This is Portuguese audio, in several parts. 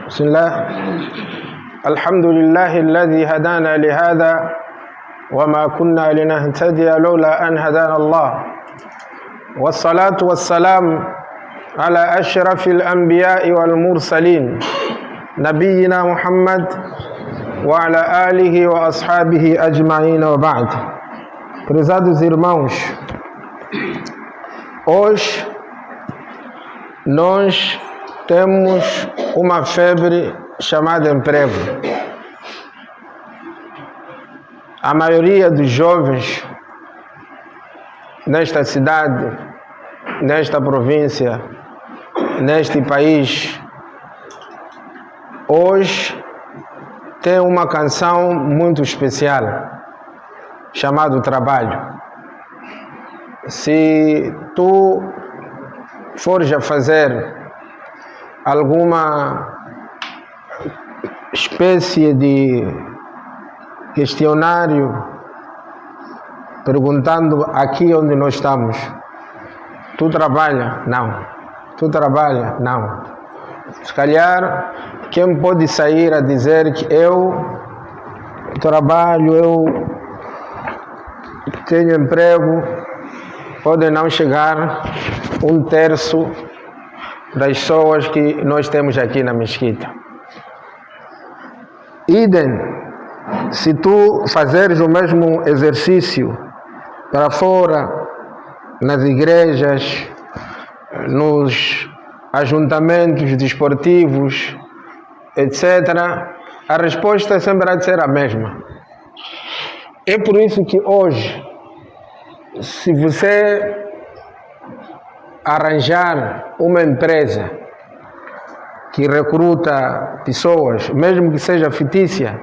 بسم الله الحمد لله الذي هدانا لهذا وما كنا لنهتدي لولا أن هدانا الله والصلاة والسلام على أشرف الأنبياء والمرسلين نبينا محمد وعلى آله وأصحابه أجمعين وبعد. Prezados irmãos, hoje nós temos uma febre chamada emprego. A maioria dos jovens nesta cidade, nesta província, neste país, hoje tem uma canção muito especial chamada trabalho. Se tu fores a fazer alguma espécie de questionário perguntando aqui onde nós estamos, tu trabalha? Não. Tu trabalha? Não. Se calhar, quem pode sair a dizer que eu trabalho, eu tenho emprego, pode não chegar um terço das pessoas que nós temos aqui na mesquita. Idem, se tu fazeres o mesmo exercício para fora, nas igrejas, nos ajuntamentos desportivos, etc., a resposta sempre há de ser a mesma. É por isso que hoje, se você arranjar uma empresa que recruta pessoas, mesmo que seja fictícia,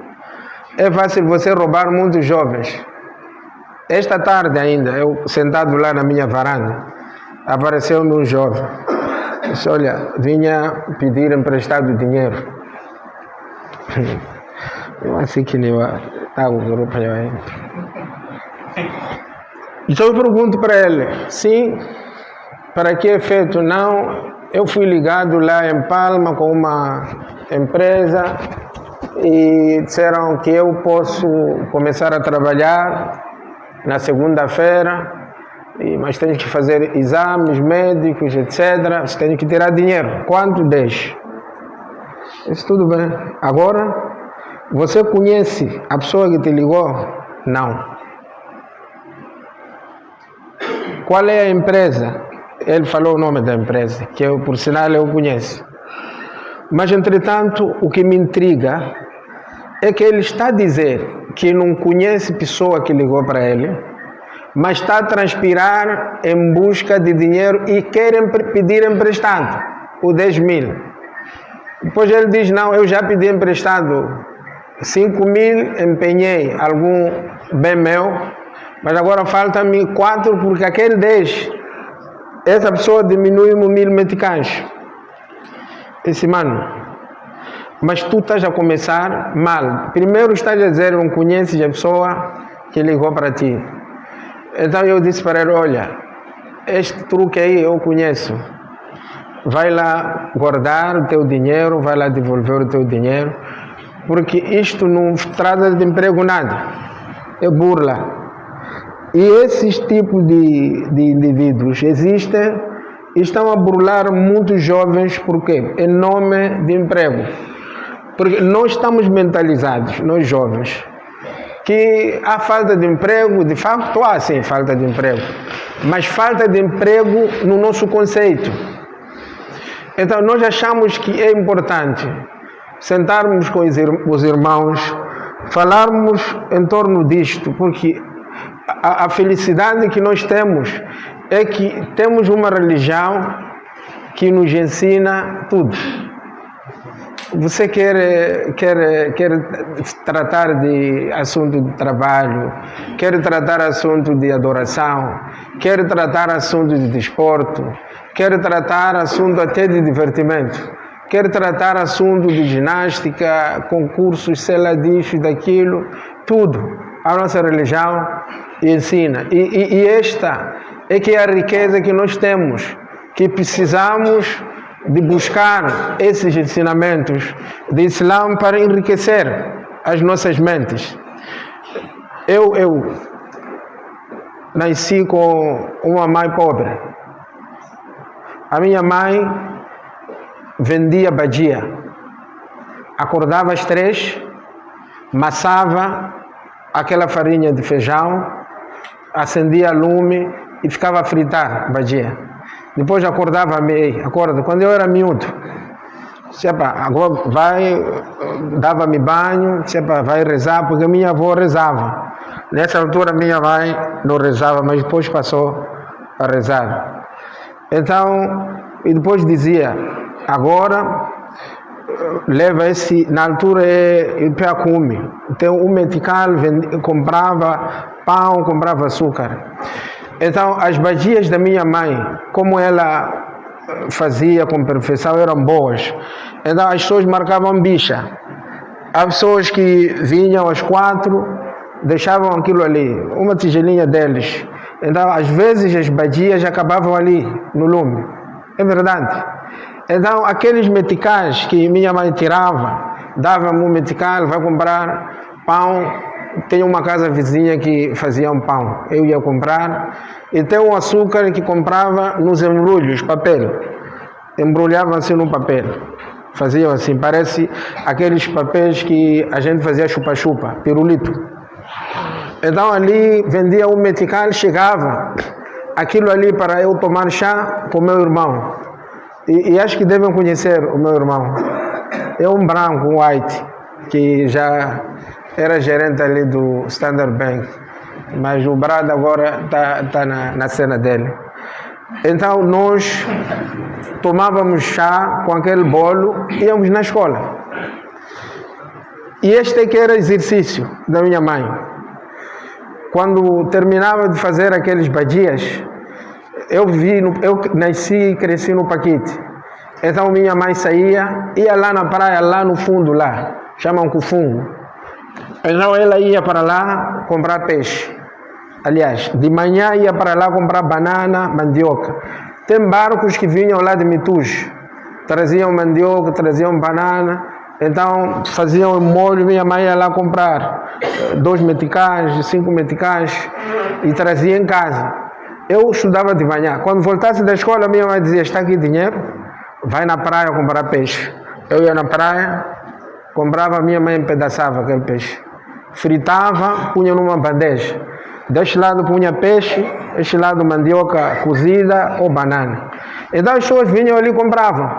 é fácil você roubar muitos jovens. Esta tarde ainda, eu sentado lá na minha varanda, apareceu-me um jovem. Disse, olha, vinha pedir emprestado dinheiro. Eu acho que nem o grupo aí. Então eu pergunto para ele, sim, para que efeito? Não, eu fui ligado lá em Palma com uma empresa e disseram que eu posso começar a trabalhar na segunda-feira, mas tenho que fazer exames médicos, etc. Você tem que tirar dinheiro. Quanto? 10. Isso tudo bem. Agora, você conhece a pessoa que te ligou? Não. Qual é a empresa? Ele falou o nome da empresa, que eu, por sinal, eu conheço. Mas, entretanto, o que me intriga é que ele está a dizer que não conhece pessoa que ligou para ele, mas está a transpirar em busca de dinheiro e quer pedir emprestado, o 10 mil. Depois ele diz, não, eu já pedi emprestado 5 mil, empenhei algum bem meu, mas agora falta-me 4 porque aquele 10, essa pessoa diminui-me 1000 meticais. Esse mano, mas tu estás a começar mal. Primeiro estás a dizer, não conheces a pessoa que ligou para ti. Então eu disse para ele, olha, este truque aí eu conheço. Vai lá guardar o teu dinheiro, vai lá devolver o teu dinheiro, porque isto não trata de emprego nada, é burla. E esses tipos de indivíduos existem e estão a burlar muitos jovens, por quê? Em nome de emprego. Porque nós estamos mentalizados, nós jovens, que há falta de emprego, de facto há sim falta de emprego, mas falta de emprego no nosso conceito. Então nós achamos que é importante sentarmos com os irmãos, falarmos em torno disto, porque a felicidade que nós temos é que temos uma religião que nos ensina tudo. Você quer tratar de assunto de trabalho, quer tratar assunto de adoração, quer tratar assunto de desporto, quer tratar assunto até de divertimento, quer tratar assunto de ginástica, concursos, sei lá disso, daquilo, tudo. A nossa religião ensina. E esta é que é a riqueza que nós temos, que precisamos de buscar esses ensinamentos de Islã para enriquecer as nossas mentes. Eu nasci com uma mãe pobre. A minha mãe vendia badia. Acordava às 3, massava aquela farinha de feijão, acendia lume e ficava a fritar badia. Depois acordava quando eu era miúdo. Agora dava-me banho, vai rezar, porque minha avó rezava. Nessa altura minha mãe não rezava, mas depois passou a rezar. Então, e depois dizia, agora leva esse, na altura é peacume. Então o metical comprava pão, comprava açúcar. Então as badias da minha mãe, como ela fazia com perfeição, eram boas. Então as pessoas marcavam bicha. Há pessoas que vinham às 4, deixavam aquilo ali, uma tigelinha deles. Então às vezes as badias acabavam ali no lume. É verdade. Então aqueles meticais que minha mãe tirava, dava-me um metical, vai comprar pão. Tem uma casa vizinha que fazia um pão, eu ia comprar, e tem um açúcar que comprava nos embrulhos, papel, embrulhavam assim no papel, faziam assim, parece aqueles papéis que a gente fazia chupa-chupa, pirulito. Então ali vendia um metical, chegava aquilo ali para eu tomar chá com meu irmão, e acho que devem conhecer o meu irmão, é um branco, um white, que já era gerente ali do Standard Bank, mas o Brad agora está na cena dele. Então nós tomávamos chá com aquele bolo e íamos na escola. E este é que era exercício da minha mãe. Quando terminava de fazer aqueles badias, eu nasci e cresci no Paquite. Então minha mãe saía, ia lá na praia, lá no fundo, lá, chamam Cufungo. Então ela ia para lá comprar peixe. Aliás, de manhã ia para lá comprar banana, mandioca. Tem barcos que vinham lá de Mituj, traziam mandioca, traziam banana. Então faziam molho, minha mãe ia lá comprar 2 meticais, 5 meticais e trazia em casa. Eu estudava de manhã. Quando voltasse da escola, minha mãe dizia, está aqui dinheiro, vai na praia comprar peixe. Eu ia na praia, comprava, minha mãe empedaçava aquele peixe. Fritava, punha numa bandeja. Deste lado punha peixe, este lado mandioca cozida ou banana. Então as pessoas vinham ali e compravam.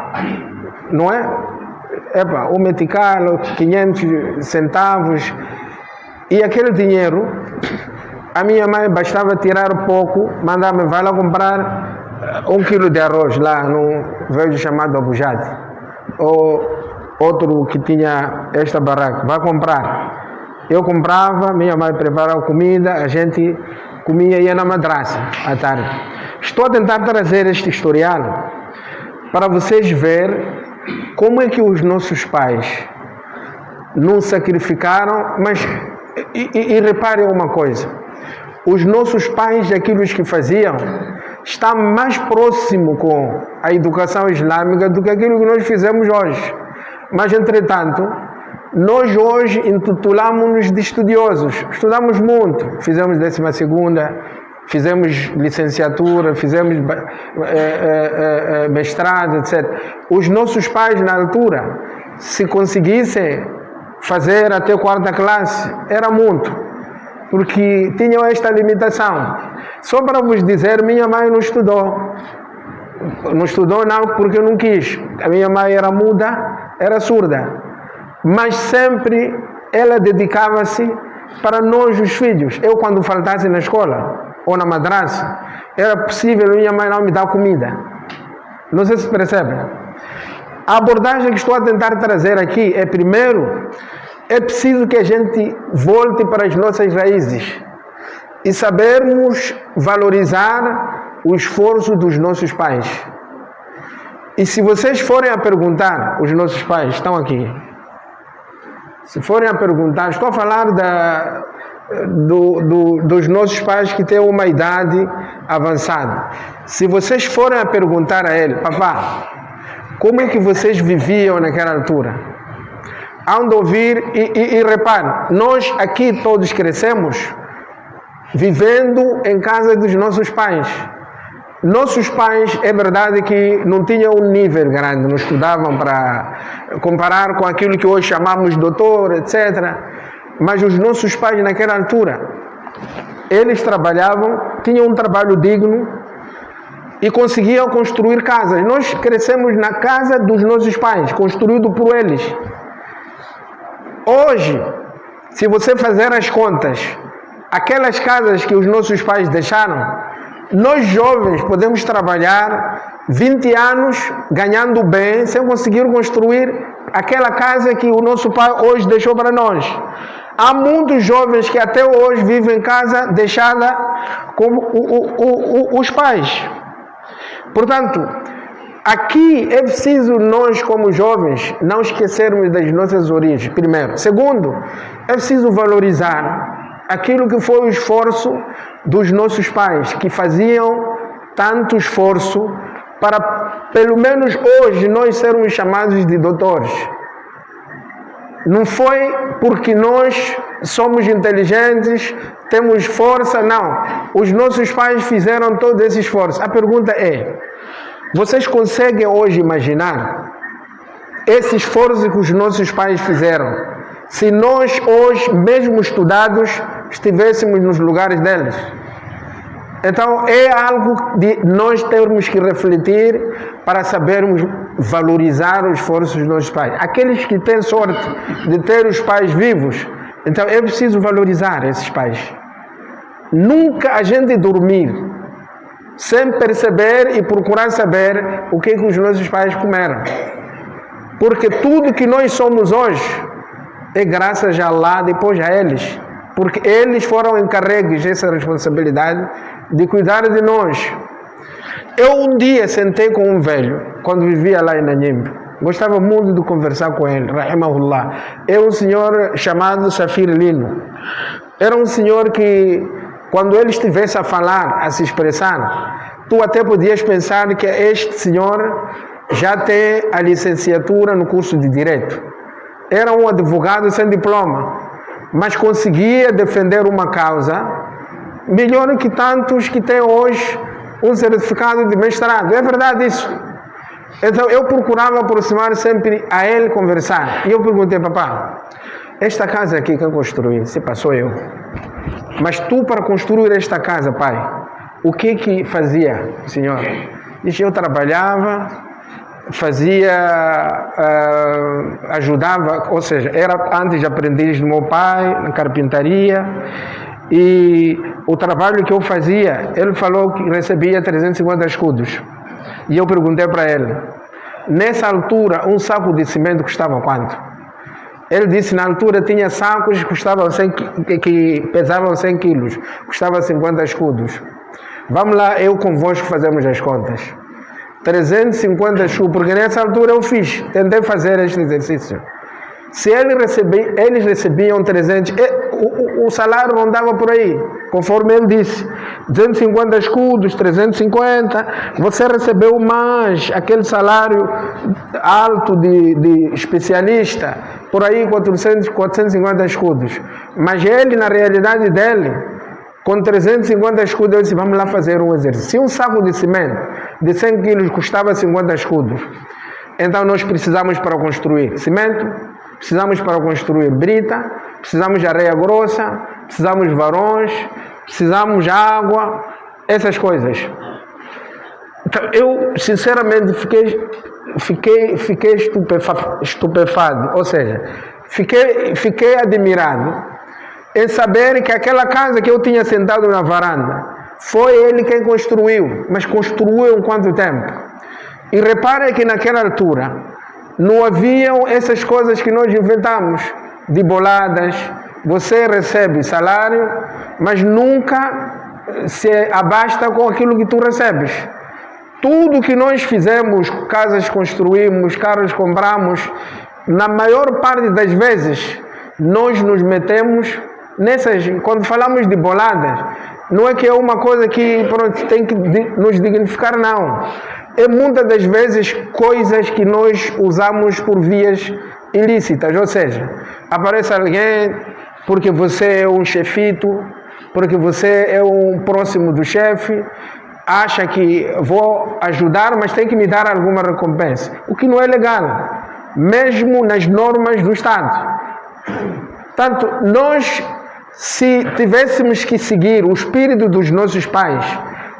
Não é? O metical, 500 centavos. E aquele dinheiro, a minha mãe bastava tirar pouco, mandava-me, vai lá comprar 1 quilo de arroz lá no velho chamado Abujade. Ou outro que tinha esta barraca, vai comprar. Eu comprava, minha mãe preparava comida, a gente comia e ia na madraça à tarde. Estou a tentar trazer este historial para vocês verem como é que os nossos pais não sacrificaram, mas e reparem uma coisa, os nossos pais, aquilo que faziam, está mais próximo com a educação islâmica do que aquilo que nós fizemos hoje. Mas, entretanto, nós hoje intitulamos-nos de estudiosos. Estudamos muito. Fizemos 12ª, fizemos licenciatura, fizemos mestrado, etc. Os nossos pais, na altura, se conseguissem fazer até 4ª classe, era muito. Porque tinham esta limitação. Só para vos dizer, minha mãe não estudou. Não estudou não porque não quis. A minha mãe era muda, era surda. Mas sempre ela dedicava-se para nós, os filhos. Eu, quando faltasse na escola ou na madraça, era possível minha mãe não me dar comida. Não sei se percebe. A abordagem que estou a tentar trazer aqui é, primeiro, é preciso que a gente volte para as nossas raízes e sabermos valorizar o esforço dos nossos pais. E se vocês forem a perguntar, os nossos pais estão aqui, se forem a perguntar, estou a falar dos nossos pais que têm uma idade avançada. Se vocês forem a perguntar a ele, papá, Como é que vocês viviam naquela altura? Hão de ouvir e repare, nós aqui todos crescemos vivendo em casa dos nossos pais. Nossos pais, é verdade que não tinham um nível grande, não estudavam para comparar com aquilo que hoje chamamos doutor, etc. Mas os nossos pais naquela altura, eles trabalhavam, tinham um trabalho digno e conseguiam construir casas. Nós crescemos na casa dos nossos pais, construído por eles. Hoje, se você fazer as contas, aquelas casas que os nossos pais deixaram, nós jovens podemos trabalhar 20 anos ganhando bem sem conseguir construir aquela casa que o nosso pai hoje deixou para nós. Há muitos jovens que até hoje vivem em casa deixada como os pais. Portanto, aqui é preciso nós, como jovens, não esquecermos das nossas origens, primeiro. Segundo, é preciso valorizar aquilo que foi o esforço dos nossos pais, que faziam tanto esforço para, pelo menos hoje, nós sermos chamados de doutores. Não foi porque nós somos inteligentes, temos força, não. Os nossos pais fizeram todo esse esforço. A pergunta é, vocês conseguem hoje imaginar esse esforço que os nossos pais fizeram, se nós hoje, mesmo estudados, estivéssemos nos lugares deles? Então é algo de nós termos que refletir para sabermos valorizar o esforço dos nossos pais. Aqueles que têm sorte de ter os pais vivos, então é preciso valorizar esses pais. Nunca a gente dormir sem perceber e procurar saber o que os nossos pais comeram. Porque tudo que nós somos hoje é graças a Allah, depois a eles. Porque eles foram encarregues dessa responsabilidade de cuidar de nós. Eu um dia sentei com um velho, quando vivia lá em Nanhimbe. Gostava muito de conversar com ele, rahimahullah. É um senhor chamado Safir Lino. Era um senhor que, quando ele estivesse a falar, a se expressar, tu até podias pensar que este senhor já tem a licenciatura no curso de Direito. Era um advogado sem diploma, mas conseguia defender uma causa melhor que tantos que têm hoje um certificado de mestrado. É verdade isso. Então eu procurava aproximar sempre a ele, conversar. E eu perguntei, papá, esta casa aqui que eu construí, se passou eu. Mas tu, para construir esta casa, pai, o que fazia, senhor? Disse, eu trabalhava, ajudava, ou seja, era antes de aprendiz do meu pai, na carpintaria, e o trabalho que eu fazia, ele falou que recebia 350 escudos. E eu perguntei para ele, nessa altura, um saco de cimento custava quanto? Ele disse, na altura tinha sacos que pesavam 100 quilos, custava 50 escudos. Vamos lá, eu convosco fazemos as contas. 350 escudos, porque nessa altura eu tentei fazer este exercício. Se eles recebiam 300, o salário não dava por aí, conforme ele disse, 250 escudos, 350, você recebeu mais aquele salário alto de especialista, por aí 450 escudos. Mas ele, na realidade dele, com 350 escudos, eu disse, vamos lá fazer um exercício. Se um saco de cimento de 100 quilos custava 50 escudos, então nós precisamos para construir cimento, precisamos para construir brita, precisamos de areia grossa, precisamos de varões, precisamos de água, essas coisas. Então, eu, sinceramente, fiquei estupefado, ou seja, fiquei admirado em saber que aquela casa que eu tinha sentado na varanda, foi ele quem construiu, mas construiu em quanto tempo? E repare que naquela altura, não haviam essas coisas que nós inventamos, de boladas, você recebe salário, mas nunca se abasta com aquilo que tu recebes. Tudo que nós fizemos, casas construímos, carros compramos, na maior parte das vezes, nós nos metemos nessas, quando falamos de boladas, não é que é uma coisa que tem que nos dignificar, não. é muitas das vezes coisas que nós usamos por vias ilícitas, ou seja, aparece alguém porque você é um chefito, porque você é um próximo do chefe, acha que vou ajudar, mas tem que me dar alguma recompensa, o que não é legal, mesmo nas normas do Estado. Portanto, nós, se tivéssemos que seguir o espírito dos nossos pais,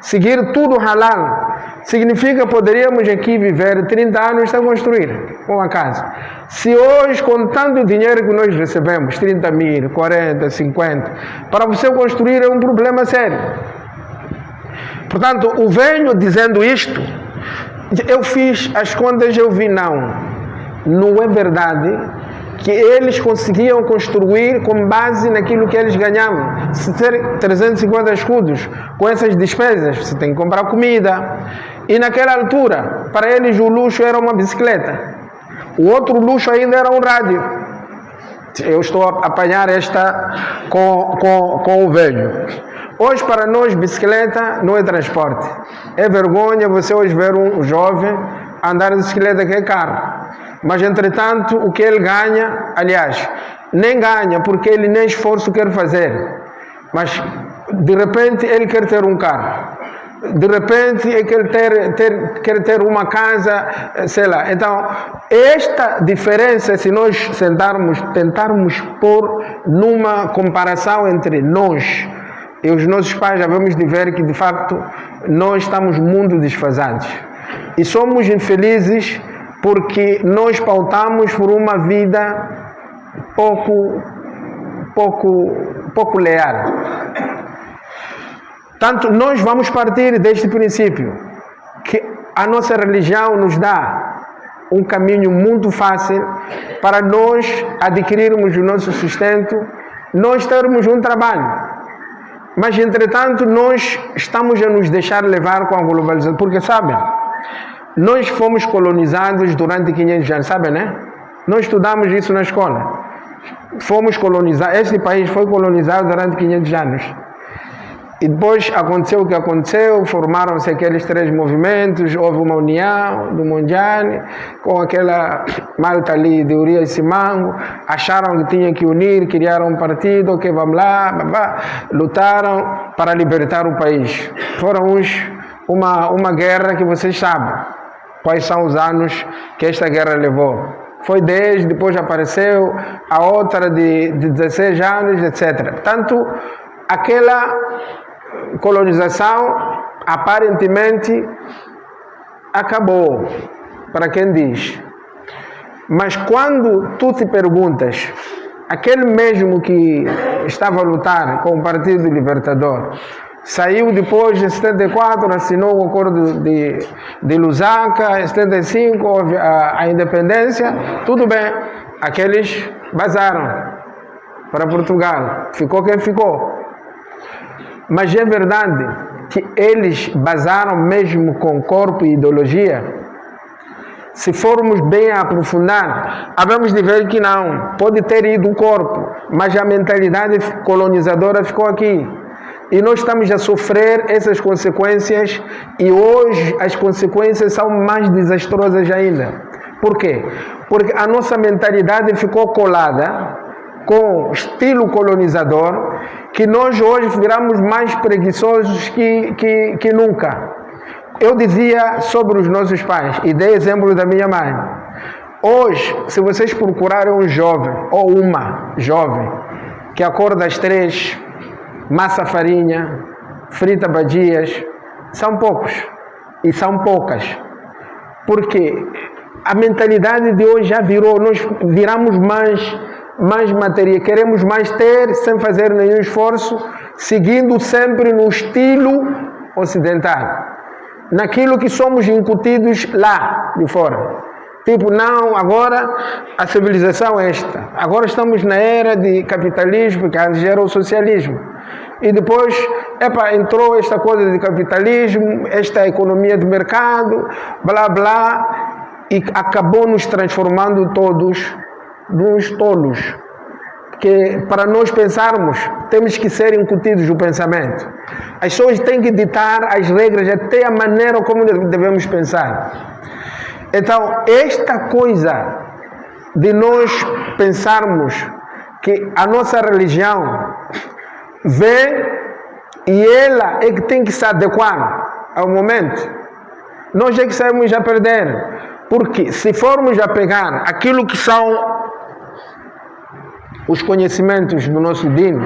seguir tudo halal, significa que poderíamos aqui viver 30 anos sem construir uma casa. Se hoje, com tanto dinheiro que nós recebemos, 30 mil, 40, 50, para você construir é um problema sério. Portanto, o velho dizendo isto, eu fiz as contas, eu vi não é verdade que eles conseguiam construir com base naquilo que eles ganhavam. Se ter 350 escudos com essas despesas, você tem que comprar comida. E naquela altura, para eles o luxo era uma bicicleta. O outro luxo ainda era um rádio. Eu estou a apanhar esta com o velho. Hoje, para nós, bicicleta não é transporte. É vergonha você hoje ver um jovem andar de bicicleta, que é carro. Mas, entretanto, o que ele ganha, aliás, nem ganha, porque ele nem esforço quer fazer. Mas, de repente, ele quer ter um carro. De repente, ele quer ter uma casa, sei lá. Então, esta diferença, se nós tentarmos pôr numa comparação entre nós e os nossos pais, já vamos ver que, de facto, nós estamos muito desfasados. E somos infelizes porque nós pautamos por uma vida pouco leal. Tanto nós vamos partir deste princípio, que a nossa religião nos dá um caminho muito fácil para nós adquirirmos o nosso sustento, nós termos um trabalho. Mas, entretanto, nós estamos a nos deixar levar com a globalização, porque, sabem, nós fomos colonizados durante 500 anos, sabem, né? Nós estudamos isso na escola. Fomos colonizados, este país foi colonizado durante 500 anos. E depois aconteceu o que aconteceu, formaram-se aqueles 3 movimentos, houve uma união do Mondlane, com aquela malta ali de Urias Simango, acharam que tinham que unir, criaram um partido, que vamos lá, lutaram para libertar o país. Foram uma guerra que vocês sabem quais são os anos que esta guerra levou. Foi 10, depois apareceu a outra de 16 anos, etc. Portanto, aquela colonização aparentemente acabou, para quem diz. Mas quando tu te perguntas, aquele mesmo que estava a lutar com o Partido Libertador, saiu depois de 74, assinou o acordo de Lusaka, em 75 houve a independência, tudo bem, aqueles vazaram para Portugal, ficou quem ficou. Mas é verdade que eles vazaram mesmo com corpo e ideologia? Se formos bem a aprofundar, havemos de ver que não, pode ter ido o corpo, mas a mentalidade colonizadora ficou aqui. E nós estamos a sofrer essas consequências, e hoje as consequências são mais desastrosas ainda. Por quê? Porque a nossa mentalidade ficou colada com estilo colonizador, que nós hoje viramos mais preguiçosos que nunca. Eu dizia sobre os nossos pais, e dei exemplo da minha mãe. Hoje, se vocês procurarem um jovem, ou uma jovem, que acorda às 3, massa farinha, frita badias, são poucos, e são poucas. Porque a mentalidade de hoje já virou, nós viramos mais matéria, queremos mais ter sem fazer nenhum esforço, seguindo sempre no estilo ocidental, naquilo que somos incutidos lá de fora. Tipo, não, agora a civilização é esta, agora estamos na era de capitalismo, que antes era o socialismo, e depois entrou esta coisa de capitalismo, esta economia de mercado, blá blá, e acabou nos transformando todos nos tolos. que para nós pensarmos, temos que ser incutidos o pensamento. As pessoas têm que ditar as regras, até a maneira como devemos pensar. Então, esta coisa de nós pensarmos que a nossa religião vem e ela é que tem que se adequar ao momento, nós é que saímos a perder. Porque se formos a pegar aquilo que são os conhecimentos do nosso dino,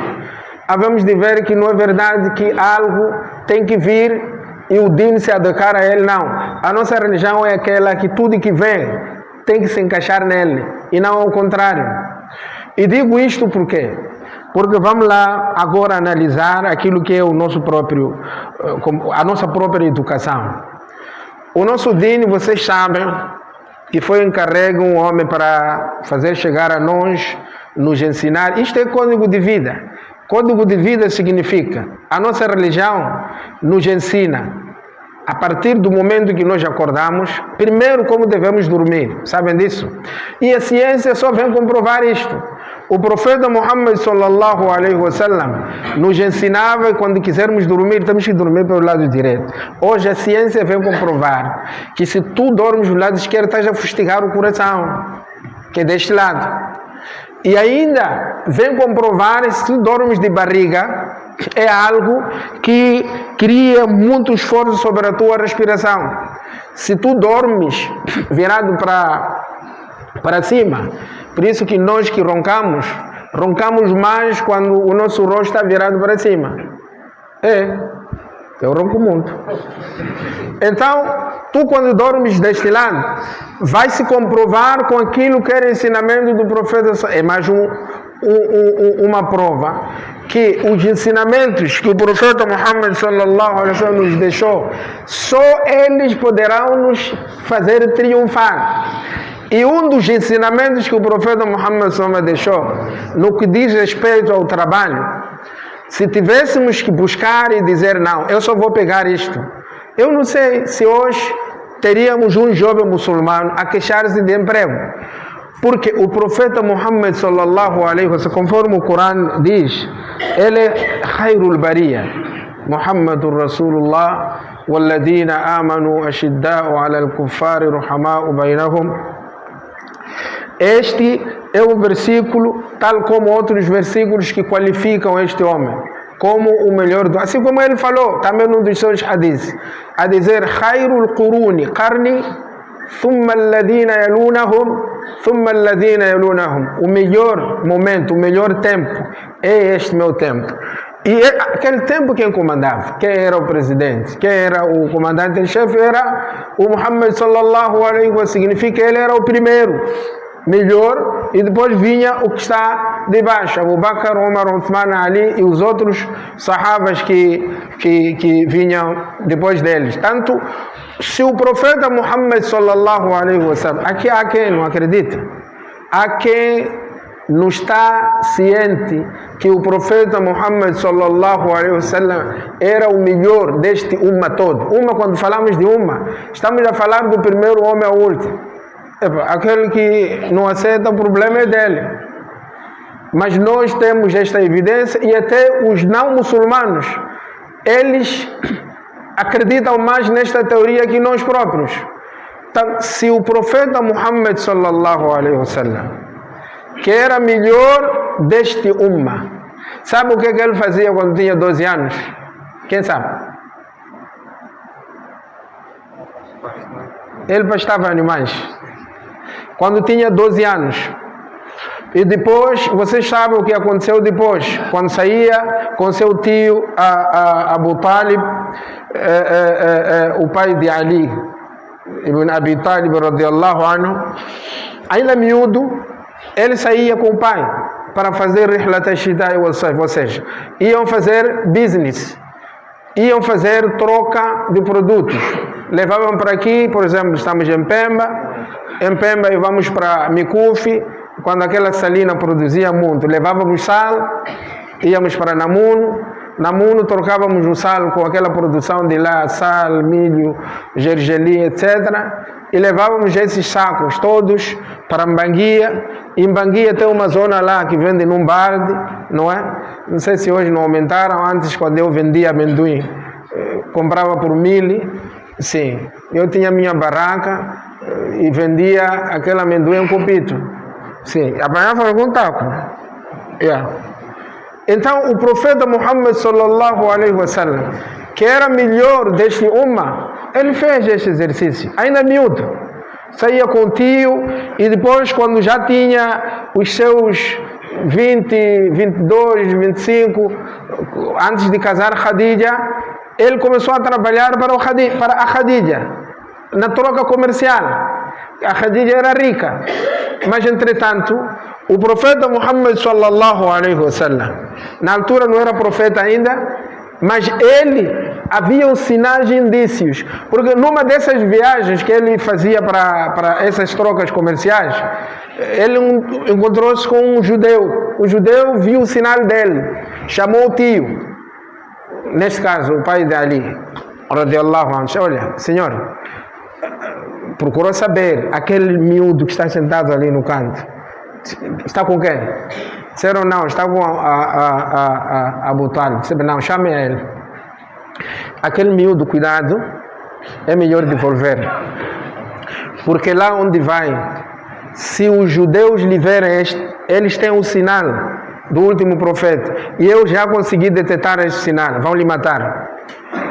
havemos de ver que não é verdade que algo tem que vir e o dino se adequar a ele, não. A nossa religião é aquela que tudo que vem tem que se encaixar nele e não ao contrário. E digo isto por quê? Porque vamos lá agora analisar aquilo que é o nosso próprio, a nossa própria educação. O nosso dino, vocês sabem, que foi encarregue um homem para fazer chegar a nós, nos ensinar. Isto é código de vida. Código de vida significa, a nossa religião nos ensina, a partir do momento que nós acordamos, primeiro como devemos dormir. Sabem disso? E a ciência só vem comprovar isto. O profeta Muhammad sallallahu alaihi wasallam nos ensinava que quando quisermos dormir, temos que dormir pelo lado direito. Hoje a ciência vem comprovar que se tu dormes do lado esquerdo, estás a fustigar o coração, que é deste lado. E ainda vem comprovar que se tu dormes de barriga, é algo que cria muito esforço sobre a tua respiração. Se tu dormes virado para cima, por isso que nós que roncamos mais quando o nosso rosto está virado para cima. Eu ronco muito. Então, tu quando dormes deste lado, vai se comprovar com aquilo que era ensinamento do profeta. É mais uma prova que os ensinamentos que o profeta Muhammad sallallahu alaihi wasallam nos deixou, só eles poderão nos fazer triunfar. E um dos ensinamentos que o profeta Muhammad sallallahu deixou, no que diz respeito ao trabalho, se tivéssemos que buscar e dizer, não, eu só vou pegar isto, eu não sei se hoje teríamos um jovem muçulmano a queixar-se de emprego. Porque o profeta Muhammad sallallahu alaihi wasallam, conforme o Corão diz, ele é khairul bariya, Muhammadur Rasulullah, walladina amanu ashidda'u ala al-kuffari ruhama'u bainahum. Este é o versículo, tal como outros versículos que qualificam este homem como o melhor do... Assim como ele falou, também num dos seus hadiths, a dizer, khairul quruni qarni, thumma alladhina yalunahum, thumma alladhina yalunahum. O melhor momento, o melhor tempo é este meu tempo. E aquele tempo quem comandava? Quem era o presidente? Quem era o comandante em chefe? Era o Muhammad sallallahu alaihi wasallam. Significa que ele era o primeiro, melhor, e depois vinha o que está debaixo, Abu Bakr, Umar, Uthman, Ali e os outros sahabas que vinham depois deles. Tanto, se o profeta Muhammad sallallahu alaihi wasallam, aqui há quem não acredita, há quem não está ciente que o profeta Muhammad sallallahu alaihi wasallam era o melhor deste umma todo. Quando falamos de umma, estamos a falar do primeiro homem ao último. Aquele que não aceita, o problema é dele. Mas nós temos esta evidência e até os não muçulmanos, eles acreditam mais nesta teoria que nós próprios. Então, se o profeta Muhammad sallallahu alaihi wasallam, que era melhor deste umma, sabe o que ele fazia quando tinha 12 anos? Quem sabe? Ele pastava animais. Quando tinha 12 anos. E depois, vocês sabem o que aconteceu depois. Quando saía com seu tio, Abu Talib, o pai de Ali, Ibn Abi Talib, radiallahu anhu, ainda miúdo, ele saía com o pai para fazer rihlat al-shita wal sayf, ou seja, iam fazer business, iam fazer troca de produtos. Levavam para aqui, por exemplo, estamos em Pemba e vamos para Mikufi, quando aquela salina produzia muito, levávamos sal, íamos para Namuno, trocávamos o sal com aquela produção de lá, sal, milho, gergelim, etc. e levávamos esses sacos todos para Mbanguia. Em Mbanguia tem uma zona lá que vende num balde, não é? Não sei se hoje não aumentaram. Antes, quando eu vendia amendoim, comprava por 1.000, sim. Eu tinha minha barraca e vendia aquele amendoim em copito, sim. Apanhava com um taco. Yeah. Então, o profeta Muhammad sallallahu alaihi wasallam, que era melhor deste umma, ele fez este exercício, ainda miúdo. Saía com o tio e depois, quando já tinha os seus 20, 22, 25, antes de casar Khadija, ele começou a trabalhar para a Khadija, na troca comercial. A Khadija era rica, mas entretanto, o profeta Muhammad sallallahu alaihi wasallam, na altura não era profeta ainda, mas ele havia sinais e indícios, porque numa dessas viagens que ele fazia para essas trocas comerciais, ele encontrou-se com um judeu. O judeu viu o sinal dele, chamou o tio, neste caso o pai de Ali, radiallahu anhu. Olha, senhor, procurou saber, aquele miúdo que está sentado ali no canto, está com quem? Disseram não, está com a Abu Talib. Disseram não, chame a ele. Aquele miúdo, cuidado, é melhor devolver. Porque lá onde vai, se os judeus lhe verem, eles têm um sinal do último profeta. E eu já consegui detectar esse sinal, vão lhe matar.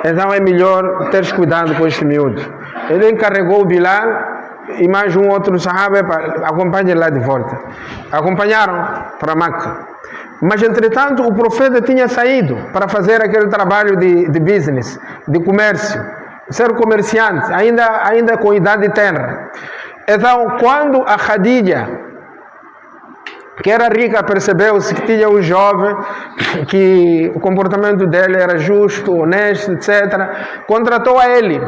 Então é melhor teres cuidado com este miúdo. Ele encarregou o Bilal e mais um outro sahaba para acompanhar lá de volta. Acompanharam para Meca. Mas entretanto o profeta tinha saído para fazer aquele trabalho de business, de comércio, ser comerciante, ainda com idade tenra. Então quando a Khadija, que era rica, percebeu-se que tinha um jovem, que o comportamento dele era justo, honesto, etc., contratou a ele.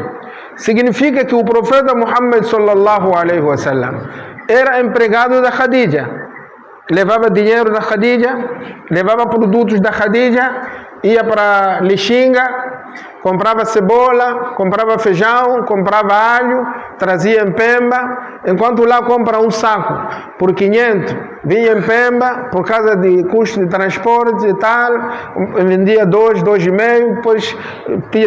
Significa que o profeta Muhammad sallallahu alaihi wasallam era empregado da Khadija, levava dinheiro da Khadija, levava produtos da Khadija, ia para Lixinga, comprava cebola, comprava feijão, comprava alho, trazia em Pemba, enquanto lá compra um saco por 500, vinha em Pemba, por causa de custo de transporte e tal, vendia 2,5, depois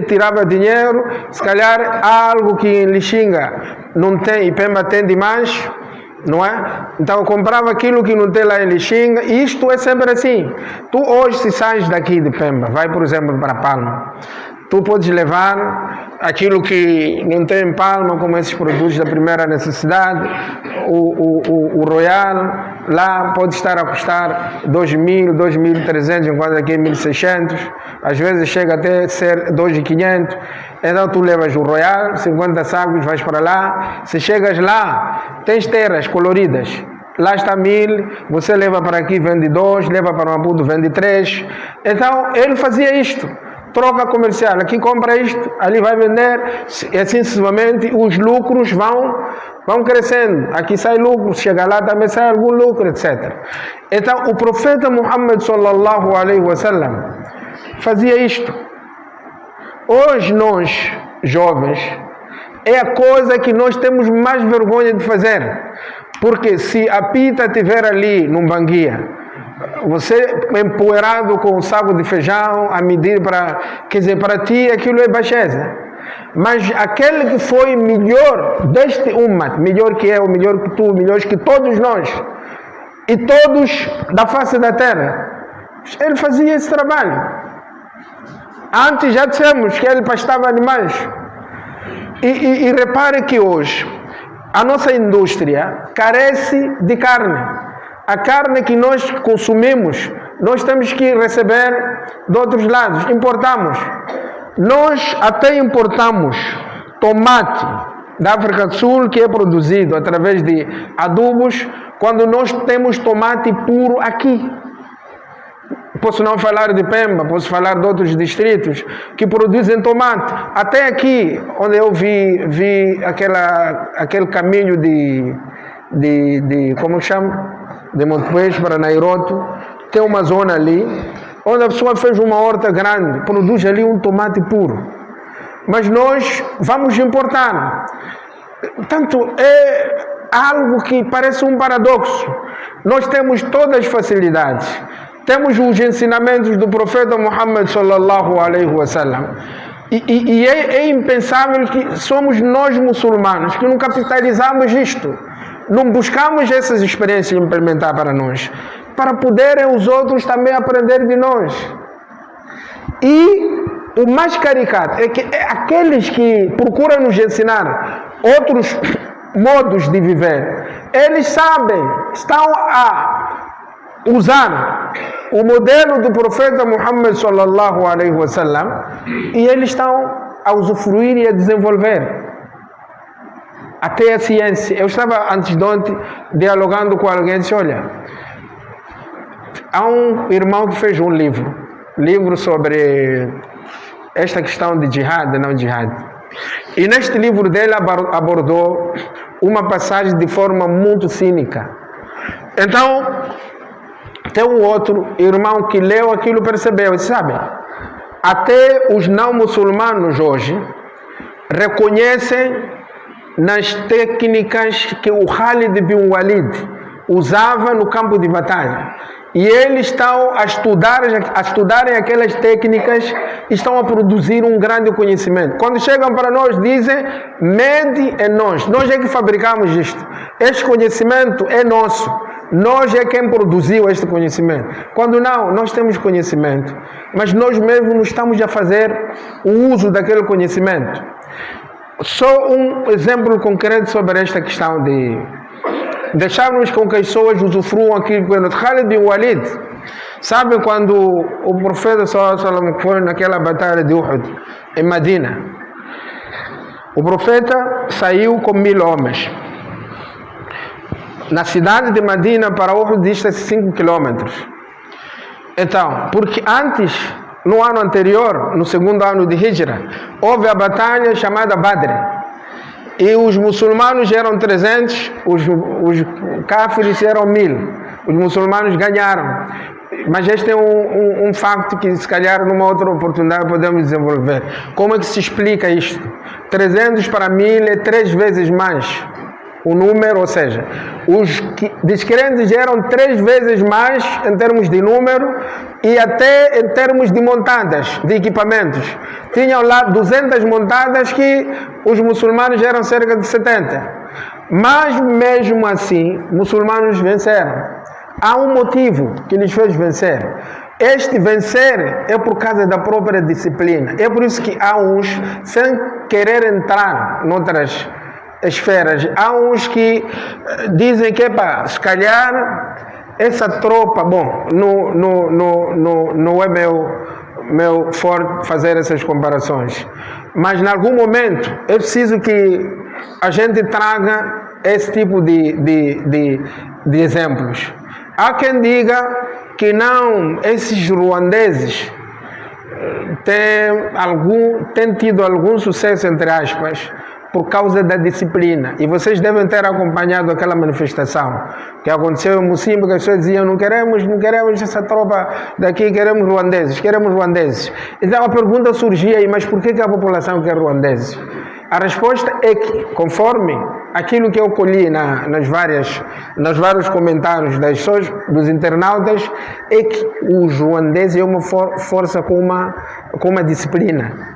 tirava dinheiro, se calhar há algo que em Lixinga não tem e Pemba tem demais, não é? Então eu comprava aquilo que não tem lá em Lixinga, e isto é sempre assim. Tu hoje, se sais daqui de Pemba, vai por exemplo para Palma, tu podes levar aquilo que não tem em Palma, como esses produtos da primeira necessidade, o Royal, lá pode estar a custar 2.000, 2.300, enquanto aqui é 1.600, às vezes chega até a ser 2.500. Então tu levas o Royal, 50 sacos, vais para lá. Se chegas lá, tens terras coloridas. Lá está 1.000, você leva para aqui, vende 2, leva para Maputo, vende 3. Então ele fazia isto, troca comercial, aqui compra isto, ali vai vender, e assim sucessivamente os lucros vão crescendo. Aqui sai lucro, chega lá também sai algum lucro, etc. Então o profeta Muhammad sallallahu alaihi wasallam fazia isto. Hoje nós, jovens, é a coisa que nós temos mais vergonha de fazer. Porque se a Pita estiver ali num Banguia, você empoeirado com um saco de feijão a medir quer dizer, para ti aquilo é baixeza. Mas aquele que foi melhor deste ummat, melhor que eu, melhor que tu, melhor que todos nós, e todos da face da terra, ele fazia esse trabalho. Antes já dissemos que ele pastava animais. E repare que hoje a nossa indústria carece de carne. A carne que nós consumimos, nós temos que receber de outros lados, importamos. Nós até importamos tomate da África do Sul, que é produzido através de adubos, quando nós temos tomate puro aqui. Posso não falar de Pemba, posso falar de outros distritos que produzem tomate. Até aqui, onde eu vi aquele caminho de como chama? De Montepuez para Nairoto, tem uma zona ali, onde a pessoa fez uma horta grande, produz ali um tomate puro. Mas nós vamos importar. Portanto, é algo que parece um paradoxo. Nós temos todas as facilidades. Temos os ensinamentos do profeta Muhammad sallallahu alaihi wasallam. E é impensável que somos nós muçulmanos que não capitalizamos isto. Não buscamos essas experiências implementar para nós. Para poderem os outros também aprender de nós. E o mais caricato é que aqueles que procuram nos ensinar outros modos de viver, eles sabem, estão a usar o modelo do profeta Muhammad sallallahu alaihi wasallam e eles estão a usufruir e a desenvolver até a ciência. Eu estava antes de ontem dialogando com alguém e disse, olha, há um irmão que fez um livro sobre esta questão de jihad e não jihad. E neste livro dele abordou uma passagem de forma muito cínica. Então, tem um outro irmão que leu aquilo e percebeu, e sabe, até os não muçulmanos hoje reconhecem nas técnicas que o Khalid bin Walid usava no campo de batalha. E eles estão a estudarem aquelas técnicas, estão a produzir um grande conhecimento. Quando chegam para nós, dizem, mede é nós é que fabricamos isto. Este conhecimento é nosso. Nós é quem produziu este conhecimento. Quando não, nós temos conhecimento, mas nós mesmos não estamos a fazer o uso daquele conhecimento. Só um exemplo concreto sobre esta questão de deixarmos com que as pessoas usufruam aquilo que Khalid bin Walid. Sabem quando o profeta sallallahu alaihi wasallam foi naquela batalha de Uhud, em Medina? O profeta saiu com 1000 homens. Na cidade de Medina para Uhud dista-se 5 km. Então, porque antes, no ano anterior, no segundo ano de Hijra, houve a batalha chamada Badr. E os muçulmanos eram 300, os cáfires eram 1000. Os muçulmanos ganharam. Mas este é um facto que, se calhar, numa outra oportunidade podemos desenvolver. Como é que se explica isto? 300 para 1000 é 3 vezes mais o número, ou seja, os descrentes eram 3 vezes mais em termos de número e até em termos de montadas, de equipamentos. Tinham lá 200 montadas que os muçulmanos eram cerca de 70. Mas mesmo assim, muçulmanos venceram. Há um motivo que lhes fez vencer. Este vencer é por causa da própria disciplina. É por isso que há uns, sem querer entrar noutras esferas, há uns que dizem que, se calhar, essa tropa, bom, não é meu forte fazer essas comparações, mas em algum momento é preciso que a gente traga esse tipo de exemplos. Há quem diga que não, esses ruandeses têm tido algum sucesso, entre aspas, por causa da disciplina. E vocês devem ter acompanhado aquela manifestação que aconteceu em Mocimbo, que as pessoas diziam, não queremos essa tropa daqui, queremos ruandeses. Então a pergunta surgia aí, mas por que a população quer ruandeses? A resposta é que, conforme aquilo que eu colhi nos vários comentários das pessoas, dos internautas, é que os ruandeses é uma força com uma disciplina.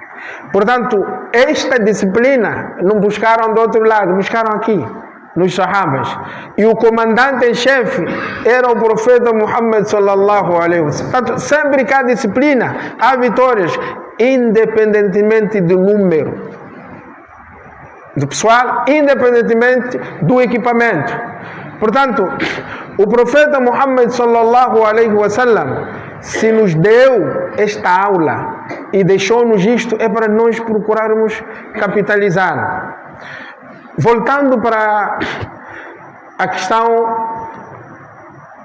Portanto, esta disciplina não buscaram do outro lado, buscaram aqui, nos Sahabas. E o comandante em chefe era o profeta Muhammad sallallahu alaihi wasallam. Portanto, sempre que há disciplina, há vitórias, independentemente do número do pessoal, independentemente do equipamento. Portanto, o profeta Muhammad sallallahu alaihi wasallam, se nos deu esta aula e deixou-nos isto, é para nós procurarmos capitalizar. Voltando para a questão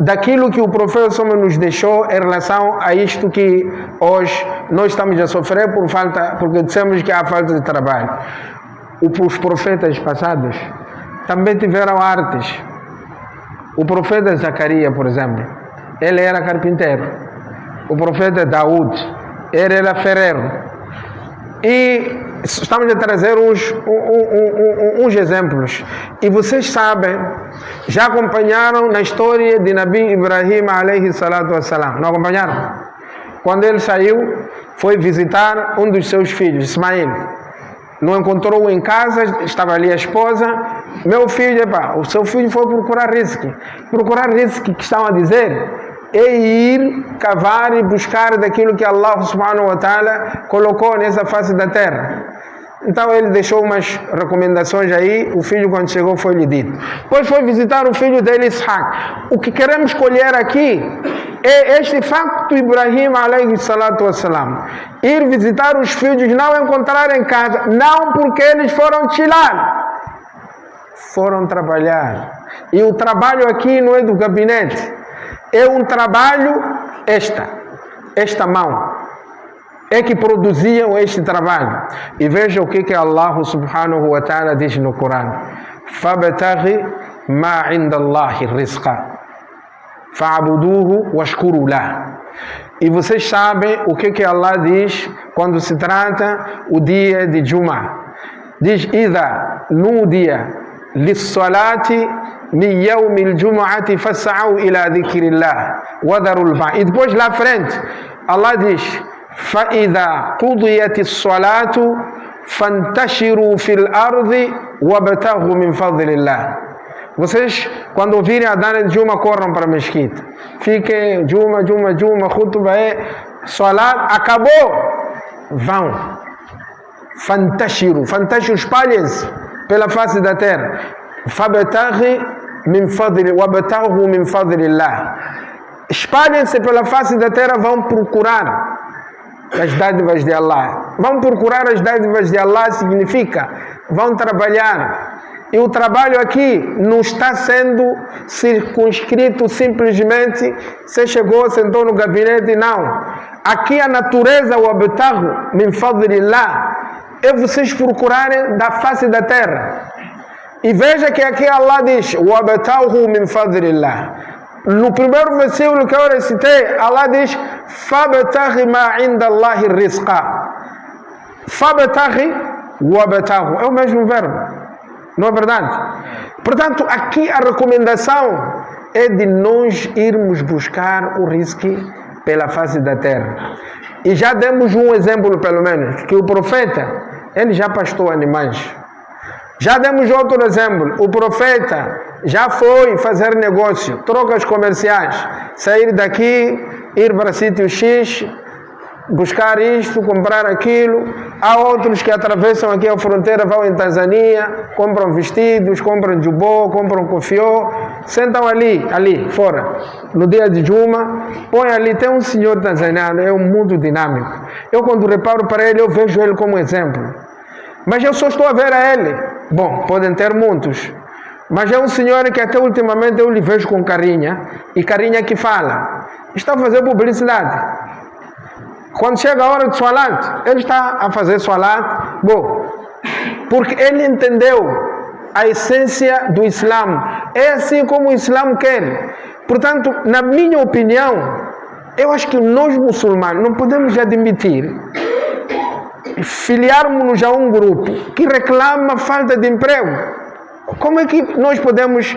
daquilo que o profeta nos deixou em relação a isto que hoje nós estamos a sofrer porque dissemos que há falta de trabalho. Os profetas passados também tiveram artes. O profeta Zacarias, por exemplo, ele era carpinteiro. O profeta Daúd, ele era ferreiro. E Estamos a trazer uns exemplos. E vocês sabem, já acompanharam na história de Nabi Ibrahim alayhi salatu wassalam. Não acompanharam? Quando ele saiu, foi visitar um dos seus filhos, Ismael. Não encontrou em casa, estava ali a esposa. Meu filho, o seu filho foi procurar risco. Procurar risco, que estão a dizer, é ir cavar e buscar daquilo que Allah subhanahu wa ta'ala colocou nessa face da terra. Então ele deixou umas recomendações aí, o filho quando chegou foi-lhe dito. Depois foi visitar o filho dele, Ishaq. O que queremos escolher aqui é este facto, Ibrahim alayhi salatu wassalam. Ir visitar os filhos, não encontrar em casa, não porque eles foram chilar, foram trabalhar. E o trabalho aqui não é do gabinete, é um trabalho, esta mão é que produziam este trabalho. E veja o que Allah subhanahu wa ta'ala diz no Corão: فَابْتَغِ مَا عِنْدَ اللَّهِ الرِّزْقَ فَعَبُدُوهُ وَاشْكُرُوا لَهُ. E vocês sabem o que Allah diz quando se trata o dia de Juma. Diz: إِذَا نُودِيَ لِلصَّلَاةِ مِنْ يَوْمِ الْجُمُعَةِ فَاسْعَوْا إِلَى ذِكْرِ اللَّهِ وَذَرُوا الْبَيْعَ. E depois lá à frente, Allah diz: فَإِذَا قُضِيَتِ الصَّلَاةُ فَانْتَشِرُوا فِي الْأَرْضِ وَابْتَغُوا مِنْ فَضْلِ اللَّهِ. Vocês, quando ouvirem a Adhan de Juma, corram para a mesquita. Fiquem, Juma, khutba salat, acabou. Vão. Fantashiru, espalhem-se pela face da terra. Fabtaghi min fadli, wabtaghu min fadlillah. Espalhem-se pela face da terra, vão procurar as dádivas de Allah. Vão procurar as dádivas de Allah significa, vão trabalhar. E o trabalho aqui não está sendo circunscrito simplesmente, você chegou, sentou no gabinete, não. Aqui a natureza, o abtahu min fadlillah, é vocês procurarem da face da terra. E veja que aqui Allah diz, o abtahu min fadlillah. No primeiro versículo que eu recitei, Allah diz, fabtaghi ma inda Allahi rizqa. Fabtaghi wa abtahu. É o mesmo verbo. Não é verdade? Portanto, aqui a recomendação é de nós irmos buscar o risco pela face da terra. E já demos um exemplo, pelo menos, que o profeta, ele já pastou animais. Já demos outro exemplo. O profeta já foi fazer negócio, trocas comerciais. Sair daqui, ir para sítio X, buscar isto, comprar aquilo. Há outros que atravessam aqui a fronteira, vão em Tanzânia, compram vestidos, compram jubô, compram cofiô, sentam ali, fora. No dia de Juma, põe ali, tem um senhor tanzaniano, é um mundo dinâmico. Eu quando reparo para ele, eu vejo ele como exemplo. Mas eu só estou a ver a ele. Bom, podem ter muitos. Mas é um senhor que até ultimamente eu lhe vejo com carinha, e carinha que fala. Está a fazer publicidade. Quando chega a hora de salat, ele está a fazer salat, bom, porque ele entendeu a essência do Islã. É assim como o Islã quer. Portanto, na minha opinião, eu acho que nós muçulmanos não podemos admitir filiarmos-nos a um grupo que reclama falta de emprego. Como é que nós podemos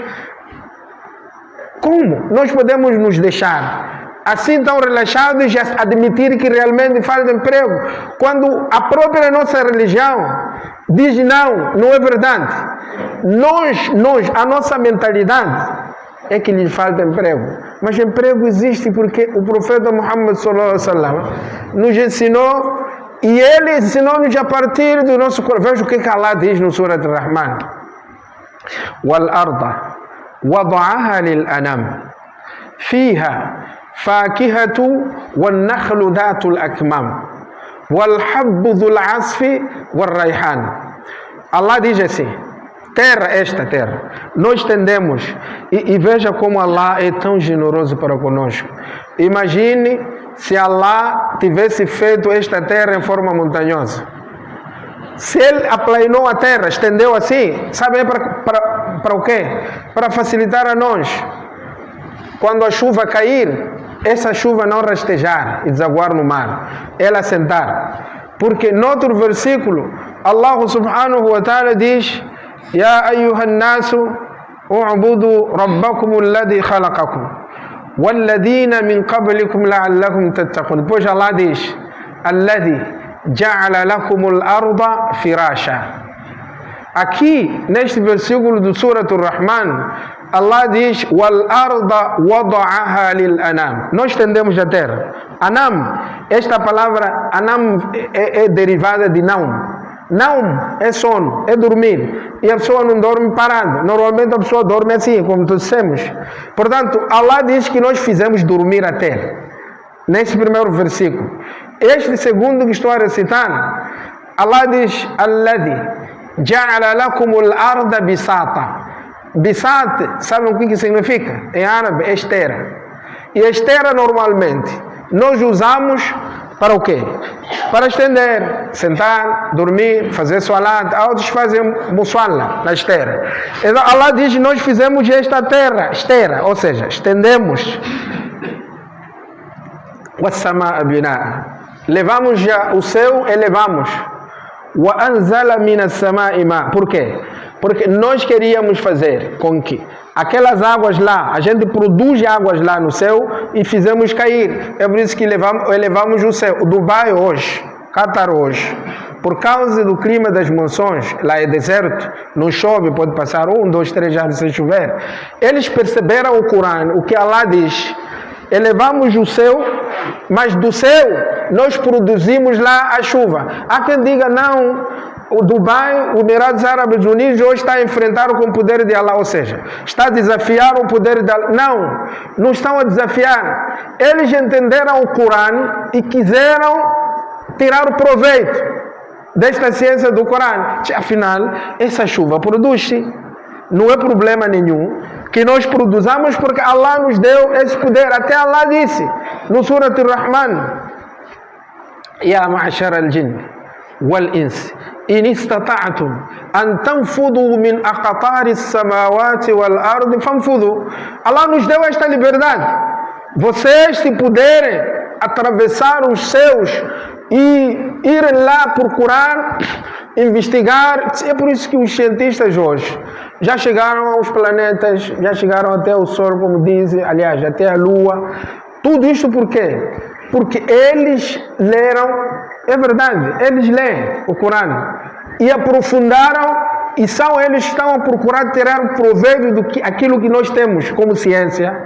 nos deixar assim tão relaxados e admitir que realmente falta emprego, quando a própria nossa religião diz não é verdade. A nossa mentalidade é que lhe falta emprego. Mas emprego existe porque o profeta Muhammad sallallahu alaihi wasallam nos ensinou, e ele ensinou-nos a partir do nosso coração. Veja o que Allah diz no Surat Ar-Rahman: wal arda wada'aha lil anam fiha فاكهة والنخل ذات الأكمام والحب ذو العصف والريحان. Allah diz assim: esta terra, nós tendemos, e veja como Allah é tão generoso para conosco. Imagine se Allah tivesse feito esta terra em forma montanhosa. Se ele aplainou a terra, estendeu assim, sabe para o quê? Para facilitar a nós. Quando a chuva cair, essa chuva não rastejar e desaguar no mar, ela sentar. Porque no outro versículo, Allah subhanahu wa ta'ala diz: Ya ayyuhan nasu u'budu rabbakum alladhi khalaqakum walladhina min qablikum la'allakum tattaqun. Depois Allah diz: Alladhi ja'ala lakum al-arda firasha. Aqui, neste versículo do Surah Ar-Rahman, Allah diz: Wal arda wada'aha lil anam. Nós estendemos a terra. Anam, esta palavra anam é derivada de naum. Naum é sono, é dormir. E a pessoa não dorme parada. Normalmente a pessoa dorme assim, como todos dissemos. Portanto, Allah diz que nós fizemos dormir a terra. Neste primeiro versículo. Este segundo que estou a recitar, Allah diz: Alladhi ja'ala lakum al-arda bisata. Bisat, sabem o que significa? Em árabe é esteira. E a esteira normalmente nós usamos para o quê? Para estender, sentar, dormir, fazer salat. Outros fazem musalla na esteira. Então Allah diz: nós fizemos esta terra esteira, ou seja, estendemos. Wassama'a bina'a. Levamos já o céu, elevamos. Wa anzala minas sama'i ma. Por quê? Porque nós queríamos fazer com que aquelas águas lá, a gente produz águas lá no céu e fizemos cair. É por isso que elevamos o céu. O Dubai hoje, Qatar hoje, por causa do clima das monções, lá é deserto, não chove, pode passar 1, 2, 3 anos sem chover. Eles perceberam o Corão, o que Allah diz: elevamos o céu, mas do céu nós produzimos lá a chuva. Há quem diga: não, o Dubai, os Emirados Árabes Unidos hoje está a enfrentar com o poder de Allah, ou seja, está a desafiar o poder de Allah. Não, não estão a desafiar. Eles entenderam o Corão e quiseram tirar o proveito desta ciência do Corão. Afinal, essa chuva produz-se. Não é problema nenhum que nós produzamos, porque Allah nos deu esse poder. Até Allah disse no Surah Ar-Rahman: Ya ma'ashar al-jinn wal-ins in istata'tum an tanfudu min aqtari as-samawati wal-ardi fanfudu. Allah nos deu esta liberdade. Vocês, se puderem atravessar os céus e ir lá procurar, investigar. É por isso que os cientistas hoje já chegaram aos planetas, já chegaram até o Sol, como dizem, aliás, até a Lua. Tudo isso por quê? Porque eles leram, é verdade, eles leem o Corão e aprofundaram, e são eles que estão a procurar tirar proveito aquilo que nós temos como ciência.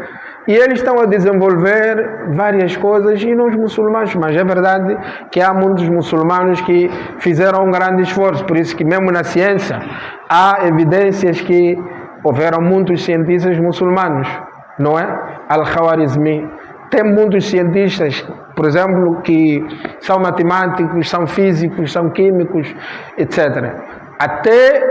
E eles estão a desenvolver várias coisas, e nós muçulmanos, mas é verdade que há muitos muçulmanos que fizeram um grande esforço, por isso que mesmo na ciência há evidências que houveram muitos cientistas muçulmanos, não é? Al-Khwarizmi, tem muitos cientistas, por exemplo, que são matemáticos, são físicos, são químicos, etc. Até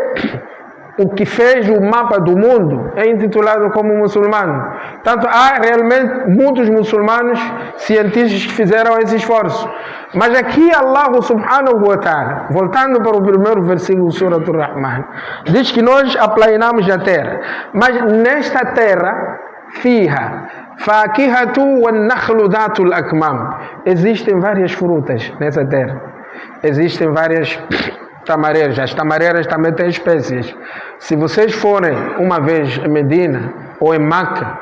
o que fez o mapa do mundo é intitulado como muçulmano. Portanto, há realmente muitos muçulmanos cientistas que fizeram esse esforço. Mas aqui Allah subhanahu wa ta'ala, voltando para o primeiro versículo do Surah Ar-Rahman, diz que nós aplanamos a terra. Mas nesta terra, fiha fakihatu wa nakhlu datul akmam. Existem várias frutas nessa terra. Existem várias tamareiras. As tamareiras também têm espécies. Se vocês forem uma vez em Medina ou em Meca,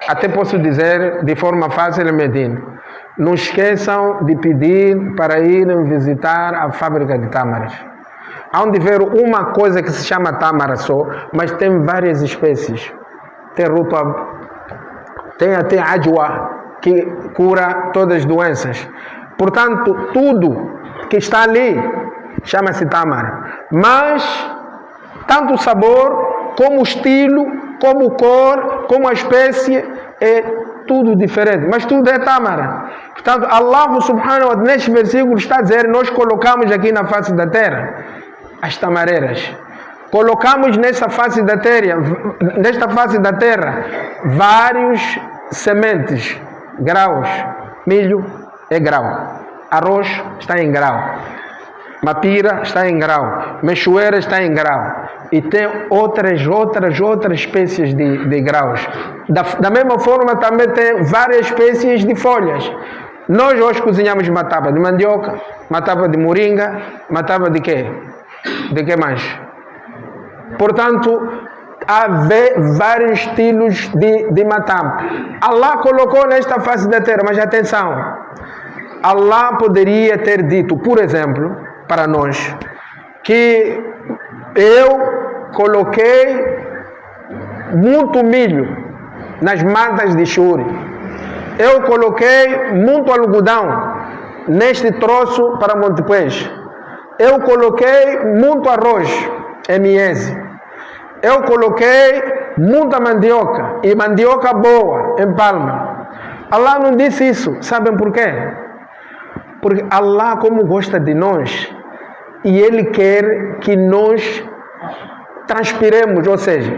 até posso dizer de forma fácil em Medina, não esqueçam de pedir para irem visitar a fábrica de tâmaras. Há onde ver uma coisa que se chama tâmara só, mas tem várias espécies. Tem rutab, tem até ajwa, que cura todas as doenças. Portanto, tudo que está ali chama-se tâmara. Mas tanto o sabor, como o estilo, como a cor, como a espécie, é tudo diferente. Mas tudo é tâmara. Portanto, Allah subhanahu wa ta'ala, neste versículo, está a dizer: nós colocamos aqui na face da terra as tamareiras. Colocamos nesta face da terra vários sementes, graus. Milho é grau. Arroz está em grau. Mapira está em grau, mexoeira está em grau, e tem outras espécies de graus. Da mesma forma também tem várias espécies de folhas. Nós hoje cozinhamos matapa de mandioca, matapa de moringa, matapa de quê? De que mais? Portanto, há vários estilos de matar. Allah colocou nesta face da terra, mas atenção, Allah poderia ter dito, por exemplo, para nós, que eu coloquei muito milho nas matas de Shuri, eu coloquei muito algodão neste troço para Montepuez, eu coloquei muito arroz em Miese, eu coloquei muita mandioca, e mandioca boa em Palma. Allah não disse isso, sabem por quê? Porque Allah, como gosta de nós, e Ele quer que nós transpiremos, ou seja,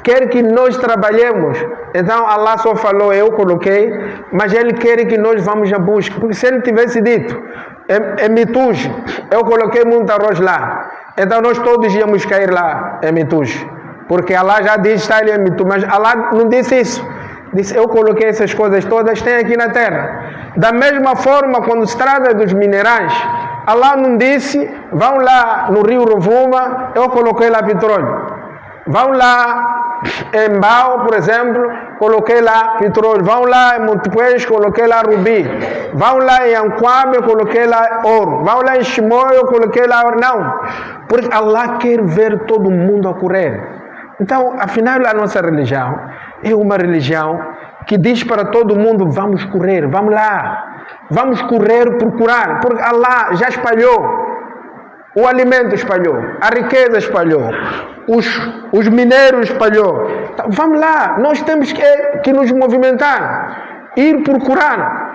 quer que nós trabalhemos. Então Allah só falou, eu coloquei, mas Ele quer que nós vamos à busca. Porque se Ele tivesse dito, em Mituj, eu coloquei muito arroz lá, então nós todos íamos cair lá em Mituj. Porque Allah já disse, está ali em Mituj, mas Allah não disse isso. Disse, eu coloquei essas coisas todas, tem aqui na terra. Da mesma forma, quando se trata dos minerais, Allah não disse, vão lá no rio Rovuma, eu coloquei lá petróleo. Vão lá em Mbao, por exemplo, coloquei lá petróleo. Vão lá em Montepuez, coloquei lá rubi. Vão lá em Anquame, coloquei lá ouro. Vão lá em Chimoio, coloquei lá ouro. Não, porque Allah quer ver todo mundo a correr. Então, afinal, a nossa religião é uma religião que diz para todo mundo, vamos correr, vamos lá. Vamos correr, procurar, porque Allah já espalhou. O alimento espalhou, a riqueza espalhou, os mineiros espalhou. Então, vamos lá, nós temos que nos movimentar, ir procurar.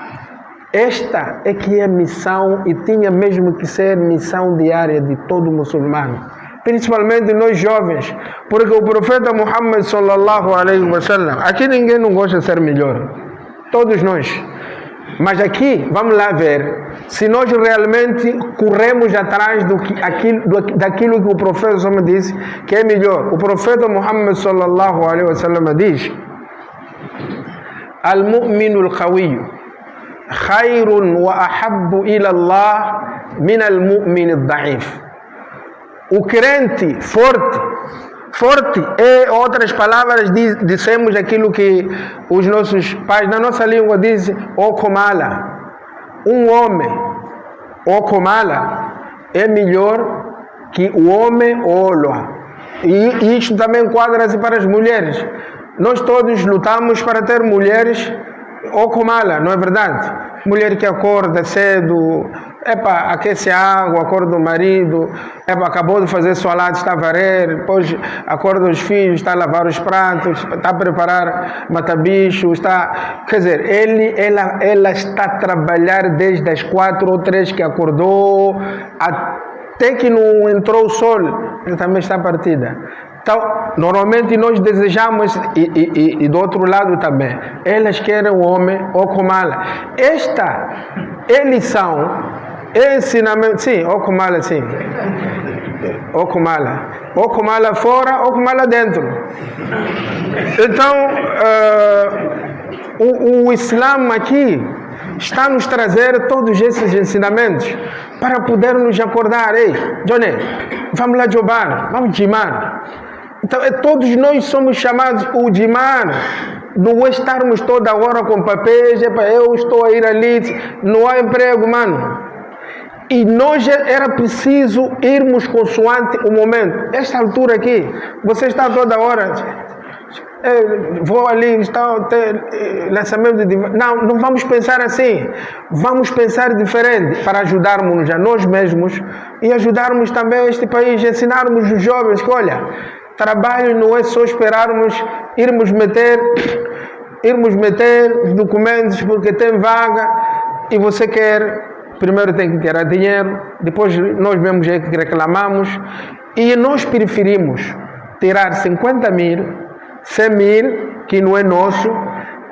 Esta é que é a missão, e tinha mesmo que ser missão diária de todo muçulmano, principalmente nós jovens, porque o profeta Muhammad sallallahu alaihi wasallam, aqui ninguém não gosta de ser melhor, todos nós. Mas aqui, vamos lá ver, se nós realmente corremos atrás daquilo que o profeta Muhammad disse, que é melhor. O profeta Muhammad sallallahu alaihi wasallam diz, Al-mu'minu al-qawiyyu khayrun wa ahabbu ila Allah min al-mu'min al-da'if. O crente forte é, outras palavras, dissemos aquilo que os nossos pais, na nossa língua, dizem, Okomala. Um homem, Okomala, é melhor que o homem Oloa. E isto também enquadra-se para as mulheres. Nós todos lutamos para ter mulheres Okomala, não é verdade? Mulher que acorda cedo, aquece a água, acorda o marido, acabou de fazer solado, está a varrer, depois acorda os filhos, está a lavar os pratos, está a preparar mata-bicho, quer dizer, ela está a trabalhar desde as 4 ou 3 que acordou, até que não entrou o sol, ela também está partida. Então, normalmente nós desejamos, e do outro lado também, elas querem o homem Okomala. Eles são ensinamento, sim, Okomala, sim. Okomala fora, Okomala dentro. Então, o Islã aqui está a nos trazer todos esses ensinamentos para podermos acordar. Ei, Johnny, vamos lá jogar, vamos jimar. Então, todos nós somos chamados o jimar. Não estarmos toda hora com papéis, eu estou a ir ali, não há emprego, mano. E nós era preciso irmos consoante o momento. Esta altura aqui, você está toda hora, vou ali, está lançamento de... Não vamos pensar assim. Vamos pensar diferente para ajudarmos a nós mesmos e ajudarmos também este país, ensinarmos os jovens que, olha, trabalho não é só esperarmos irmos meter os documentos porque tem vaga e você quer... Primeiro tem que tirar dinheiro, depois nós mesmos é que reclamamos, e nós preferimos tirar 50 mil, 100 mil, que não é nosso,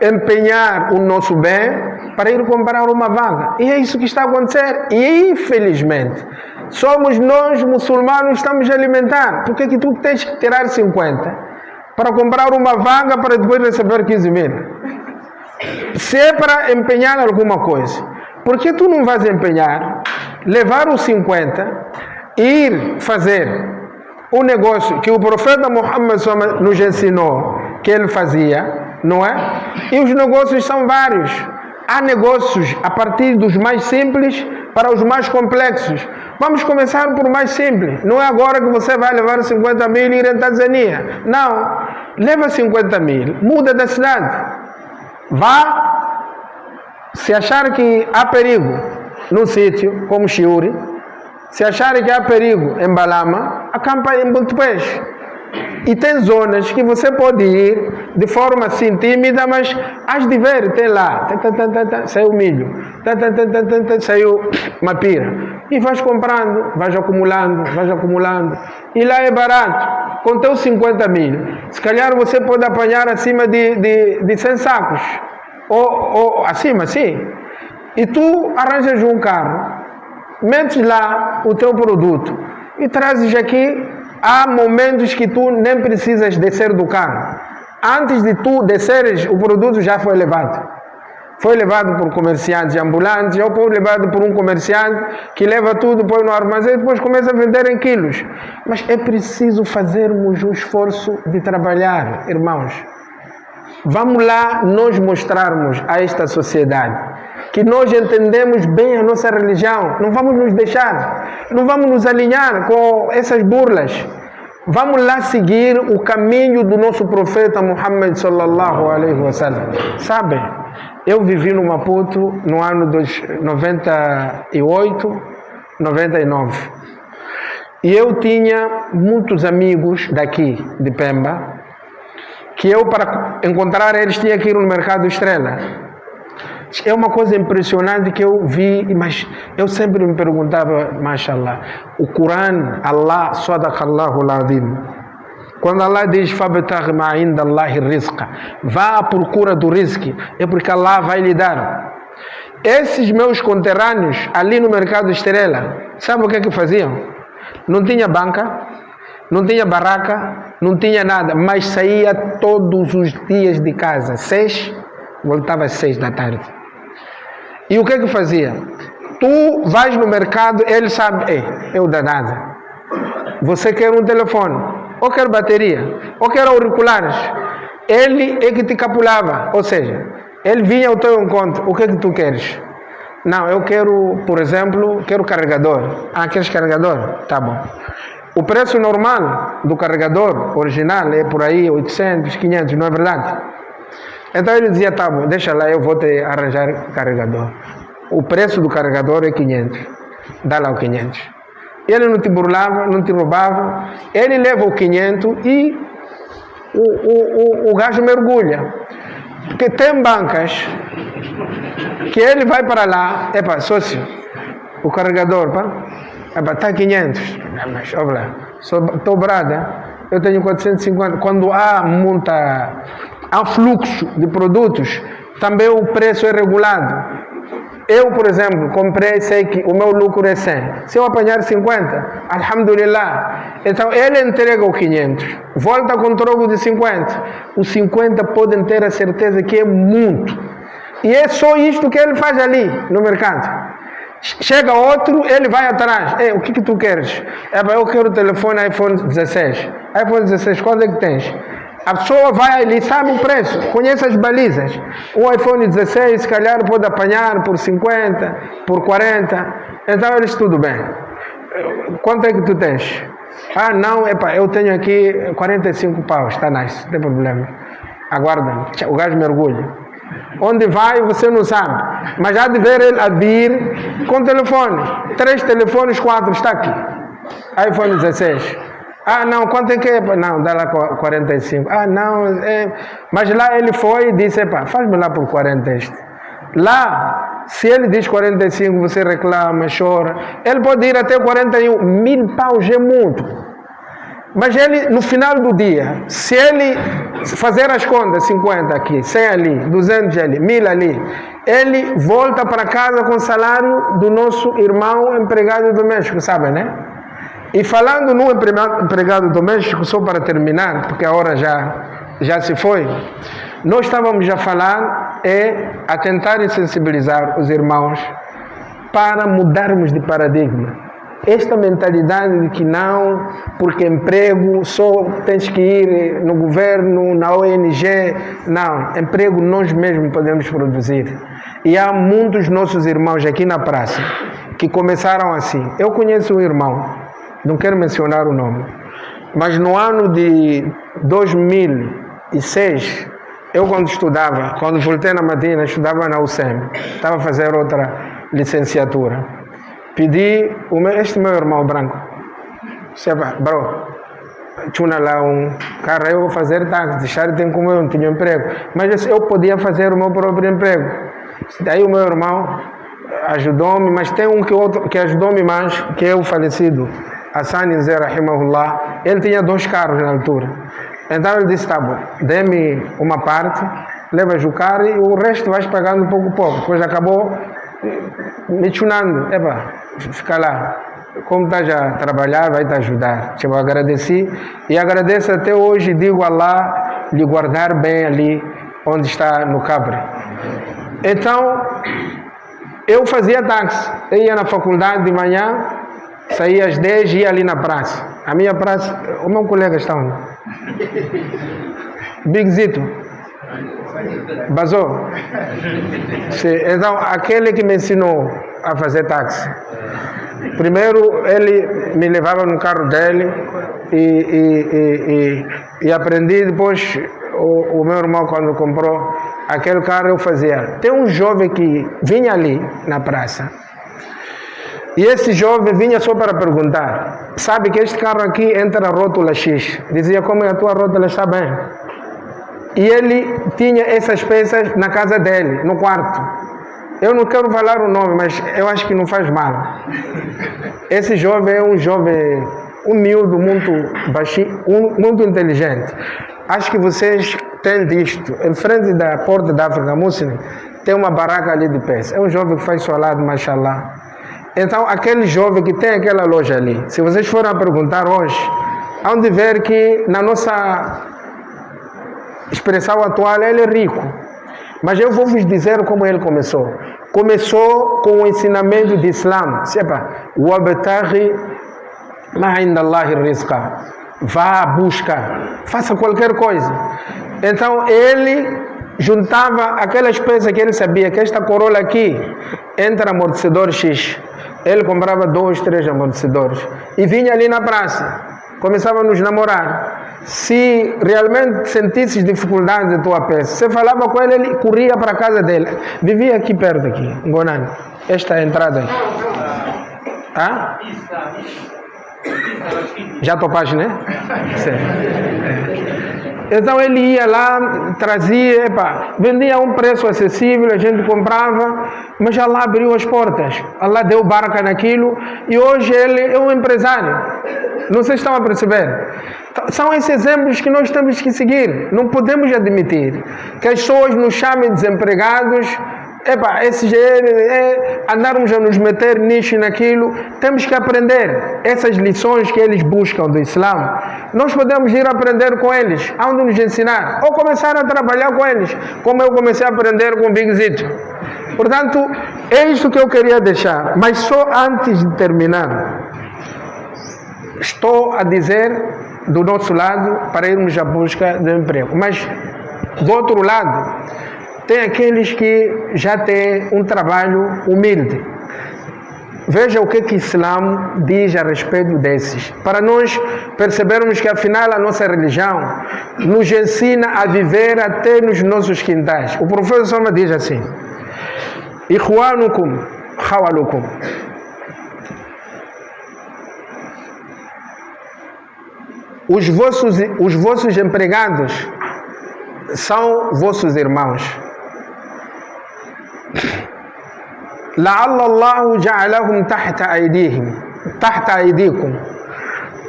empenhar o nosso bem para ir comprar uma vaga. E é isso que está a acontecer. E infelizmente, somos nós muçulmanos que estamos a alimentar. Por que que tu tens que tirar 50 para comprar uma vaga para depois receber 15 mil? Se é para empenhar alguma coisa, por que tu não vais empenhar, levar os 50 ir fazer o negócio que o profeta Muhammad nos ensinou que ele fazia, não é? E os negócios são vários. Há negócios a partir dos mais simples para os mais complexos. Vamos começar por mais simples. Não é agora que você vai levar 50 mil e ir em Tanzânia. Não. Leva 50 mil. Muda da cidade. Vá. Se achar que há perigo num sítio como Chiuri, se achar que há perigo em Balama, acampa em Bontepés. E tem zonas que você pode ir de forma assim tímida, mas has de ver, tem lá, saiu milho, saiu mapira. E vais comprando, vais acumulando. E lá é barato. Com teus 50 mil, se calhar você pode apanhar acima de 100 sacos. Ou acima, sim. E tu arranjas um carro, metes lá o teu produto e trazes aqui. Há momentos que tu nem precisas descer do carro. Antes de tu desceres, o produto já foi levado. Foi levado por comerciantes ambulantes, ou foi levado por um comerciante que leva tudo, põe no armazém e depois começa a vender em quilos. Mas é preciso fazermos um esforço de trabalhar, irmãos. Vamos lá nós mostrarmos a esta sociedade que nós entendemos bem a nossa religião. Não vamos nos deixar, não vamos nos alinhar com essas burlas. Vamos lá seguir o caminho do nosso profeta Muhammad sallallahu alaihi wasallam. Sabem, eu vivi no Maputo no ano 98, 99. E eu tinha muitos amigos daqui, de Pemba, que eu, para encontrar eles, tinha que ir no Mercado Estrela. É uma coisa impressionante que eu vi, mas eu sempre me perguntava, mashallah, o Corão, Allah, sadaqallahu al-azim, quando Allah diz, فَبْتَغْ مَا عِنْدَ اللَّهِ الرِّزْقَ, vá à procura do rizqui, é porque Allah vai lhe dar. Esses meus conterrâneos, ali no Mercado Estrela, sabe o que é que faziam? Não tinha banca, não tinha barraca, não tinha nada, mas saía todos os dias de casa, 6, voltava às 6 da tarde. E o que é que fazia? Tu vais no mercado, ele sabe, eu danado. Você quer um telefone, ou quer bateria, ou quer auriculares. Ele é que te capulava, ou seja, ele vinha ao teu encontro. O que é que tu queres? Não, eu quero, por exemplo, quero carregador. Ah, queres carregador? Tá bom. O preço normal do carregador original é por aí 800, 500, não é verdade? Então ele dizia, tá bom, deixa lá, eu vou te arranjar carregador. O preço do carregador é 500. Dá lá o 500. Ele não te burlava, não te roubava. Ele leva o 500 e o gajo mergulha. Porque tem bancas que ele vai para lá, sócio, o carregador, está 500. Mas, olha lá, sou dobrada, eu tenho 450. Quando há fluxo de produtos, também o preço é regulado. Eu, por exemplo, comprei, sei que o meu lucro é 100. Se eu apanhar 50, alhamdulillah. Então, ele entrega o 500, volta com troco de 50. Os 50 podem ter a certeza que é muito. E é só isto que ele faz ali, no mercado. Chega outro, ele vai atrás. O que tu queres? Eu quero o telefone iPhone 16. iPhone 16, quanto é que tens? A pessoa vai ali, sabe o preço, conhece as balizas. O iPhone 16, se calhar, pode apanhar por 50, por 40. Então, eles, tudo bem. Quanto é que tu tens? Ah, não, eu tenho aqui 45 paus, está nice, não tem problema. Aguarda, o gajo mergulha. Onde vai, você não sabe. Mas há de ver ele a vir com telefone. 3 telefones, 4, está aqui. iPhone 16. Ah, não, quanto é que é? Não, dá lá 45. Ah, não, mas lá ele foi e disse, faz-me lá por 40 este. Lá, se ele diz 45, você reclama, chora. Ele pode ir até 41. 1000 paus é muito. Mas ele, no final do dia, se ele fazer as contas, 50 aqui, 100 ali, 200 ali, 1000 ali, ele volta para casa com o salário do nosso irmão empregado doméstico, sabe, né? E falando no empregado doméstico, só para terminar, porque a hora já se foi, nós estávamos a falar a tentar sensibilizar os irmãos para mudarmos de paradigma. esta mentalidade de que não, porque emprego só tens que ir no governo, na ONG, não, emprego nós mesmos podemos produzir. E há muitos nossos irmãos aqui na praça que começaram assim. Eu conheço um irmão, não quero mencionar o nome, mas no ano de 2006, eu quando voltei na Madina, estudava na UCEM, estava a fazer outra licenciatura. Pedi, este meu irmão branco, bro, tinha lá um carro, eu vou fazer táxi, deixar tem como eu não tinha emprego, mas eu podia fazer o meu próprio emprego. Daí o meu irmão ajudou-me, mas tem um que ajudou-me mais, que é o falecido Hassan Zé Rahimahullah. Ele tinha 2 carros na altura. Então ele disse, tá bom, dê-me uma parte, levas o carro e o resto vais pagando pouco a pouco. Depois acabou me chunando, fica lá. Como estás a trabalhar, vai te ajudar. Eu agradeci e agradeço até hoje, digo a Allah lhe guardar bem ali onde está no Cabre. Então, eu fazia táxi. Eu ia na faculdade de manhã, saía às 10 e ia ali na praça. A minha praça, o meu colega está onde? Big Zito. Basou? Então, aquele que me ensinou a fazer táxi. Primeiro, ele me levava no carro dele e aprendi. Depois, o meu irmão, quando comprou aquele carro, eu fazia. Tem um jovem que vinha ali na praça. E esse jovem vinha só para perguntar. Sabe que este carro aqui entra a rótula X. Dizia, como a tua rótula está bem. E ele tinha essas peças na casa dele, no quarto. Eu não quero falar o nome, mas eu acho que não faz mal. Esse jovem é um jovem humilde, muito baixinho, muito inteligente. Acho que vocês têm visto, em frente da porta da África Muslim, tem uma barraca ali de peças. É um jovem que faz solado, mashallah. Então, aquele jovem que tem aquela loja ali, se vocês forem a perguntar hoje, hão de ver que na nossa expressão atual ele é rico. Mas eu vou vos dizer como ele começou. Começou com o ensinamento de Islam. وَابْتَغِ مَا عِنْدَ اللَّهِ الرِّزْقَ. Vá à busca, faça qualquer coisa. Então ele juntava aquelas peças que ele sabia, que esta Corolla aqui entra amortecedor X. Ele comprava 2, 3 amortecedores e vinha ali na praça. Começava a nos namorar. Se realmente sentisses dificuldade de tua peça, você falava com ele, ele corria para a casa dele. Vivia aqui perto, aqui, em Gonani. Esta é a entrada aqui. Já topaste, né? Sim. Então ele ia lá, trazia, vendia a um preço acessível, a gente comprava, mas Allah abriu as portas. Allah deu barca naquilo e hoje ele é um empresário. Não sei se estão a perceber. São esses exemplos que nós temos que seguir. Não podemos admitir que as pessoas nos chamem desempregados. Andarmos a nos meter nisso e naquilo. Temos que aprender essas lições que eles buscam do Islã. Nós podemos ir aprender com eles, onde nos ensinar, ou começar a trabalhar com eles, como eu comecei a aprender com o Big Zito. Portanto, é isso que eu queria deixar. Mas só antes de terminar, estou a dizer do nosso lado para irmos à busca de emprego. Mas do outro lado, tem aqueles que já têm um trabalho humilde. Veja o que o Islã diz a respeito desses. Para nós percebermos que afinal a nossa religião nos ensina a viver até nos nossos quintais. O profeta Sama diz assim: Ikhwanukum khawalukum. Os vossos empregados são vossos irmãos. لعل الله جعلهم تحت أيديكم.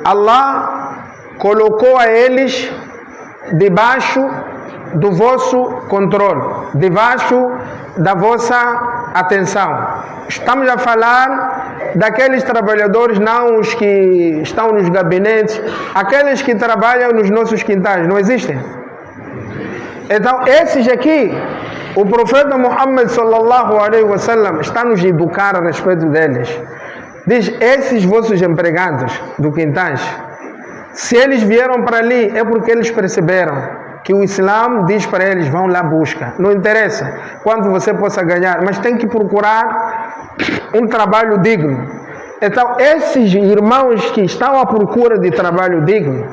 Allah colocou a eles debaixo do vosso controle, debaixo da vossa atenção. Estamos a falar daqueles trabalhadores, não os que estão nos gabinetes, aqueles que trabalham nos nossos quintais, não existem? Então, esses aqui, o profeta Muhammad sallallahu alaihi wasallam está nos educar a respeito deles. Diz, esses vossos empregados do Quintais, se eles vieram para ali, é porque eles perceberam que o Islã diz para eles, vão lá busca. Não interessa quanto você possa ganhar, mas tem que procurar um trabalho digno. Então, esses irmãos que estão à procura de trabalho digno,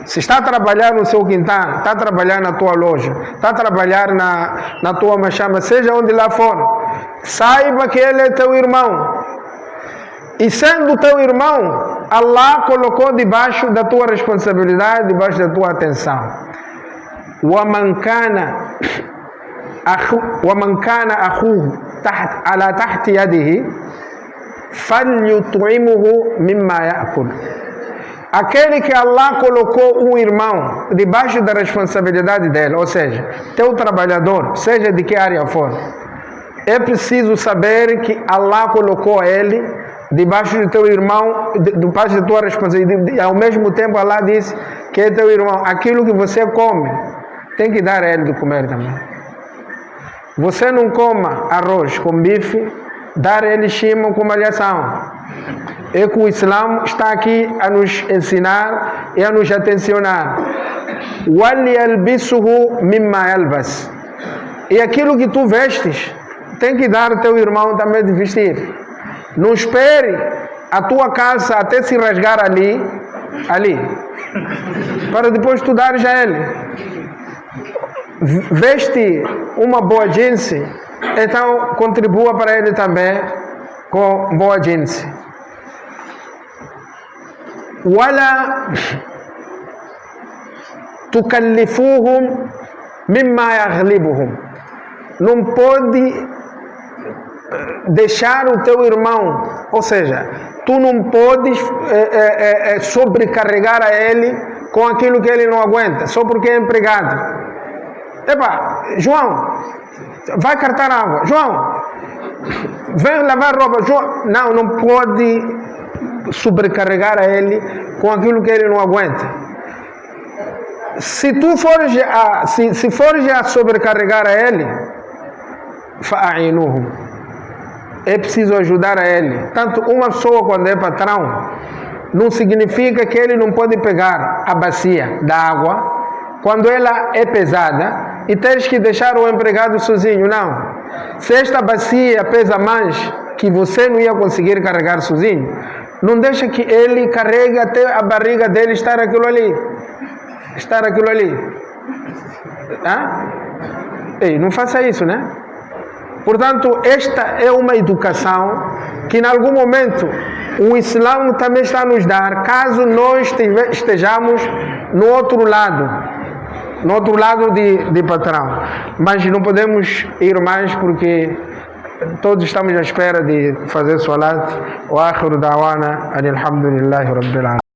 se está a trabalhar no seu quintal, está a trabalhar na tua loja, está a trabalhar na tua machamba, seja onde lá for, saiba que ele é teu irmão. E sendo teu irmão, Allah colocou debaixo da tua responsabilidade, debaixo da tua atenção. وَمَنْ كَانَ أَخُوهُ عَلَى تَحْتِ يَدِهِ فَلْيُطْعِمُهُ مِمَّا يَأْكُلُ. Aquele que Allah colocou um irmão debaixo da responsabilidade dele, ou seja, teu trabalhador, seja de que área for, é preciso saber que Allah colocou ele debaixo do teu irmão, debaixo da tua responsabilidade. Ao mesmo tempo, Allah diz que é teu irmão. Aquilo que você come, tem que dar a ele de comer também. Você não coma arroz com bife, dar a ele chima com malhação. É que o Islã está aqui a nos ensinar e a nos atencionar. وَلْيَلْبِسُهُ مِمَّا يَلْبَسُ. E aquilo que tu vestes, tem que dar ao teu irmão também de vestir. Não espere a tua calça até se rasgar ali, para depois tu dares a ele. Veste uma boa jeans, então contribua para ele também com boa jeans. وَلَا تُكَلِّفُوهُمْ مِمَّا يَغْلِبُهُمْ. Não pode deixar o teu irmão, ou seja, tu não podes sobrecarregar a ele com aquilo que ele não aguenta, só porque é empregado. Epa, João, vai cartar água. João, vem lavar roupa. João, não pode sobrecarregar a ele com aquilo que ele não aguenta. Se tu fores se fores a sobrecarregar a ele, fa'ainuhum, é preciso ajudar a ele. Tanto uma pessoa quando é patrão, não significa que ele não pode pegar a bacia da água quando ela é pesada e tens que deixar o empregado sozinho. Não. Se esta bacia pesa mais que você não ia conseguir carregar sozinho, não deixa que ele carregue até a barriga dele estar aquilo ali. Ei, não faça isso, né? Portanto, esta é uma educação que em algum momento o Islã também está a nos dar, caso nós estejamos no outro lado de patrão. Mas não podemos ir mais porque todos estamos à espera de fazer salat. Wa akhiru da'wana alhamdulillahi rabbil alamin.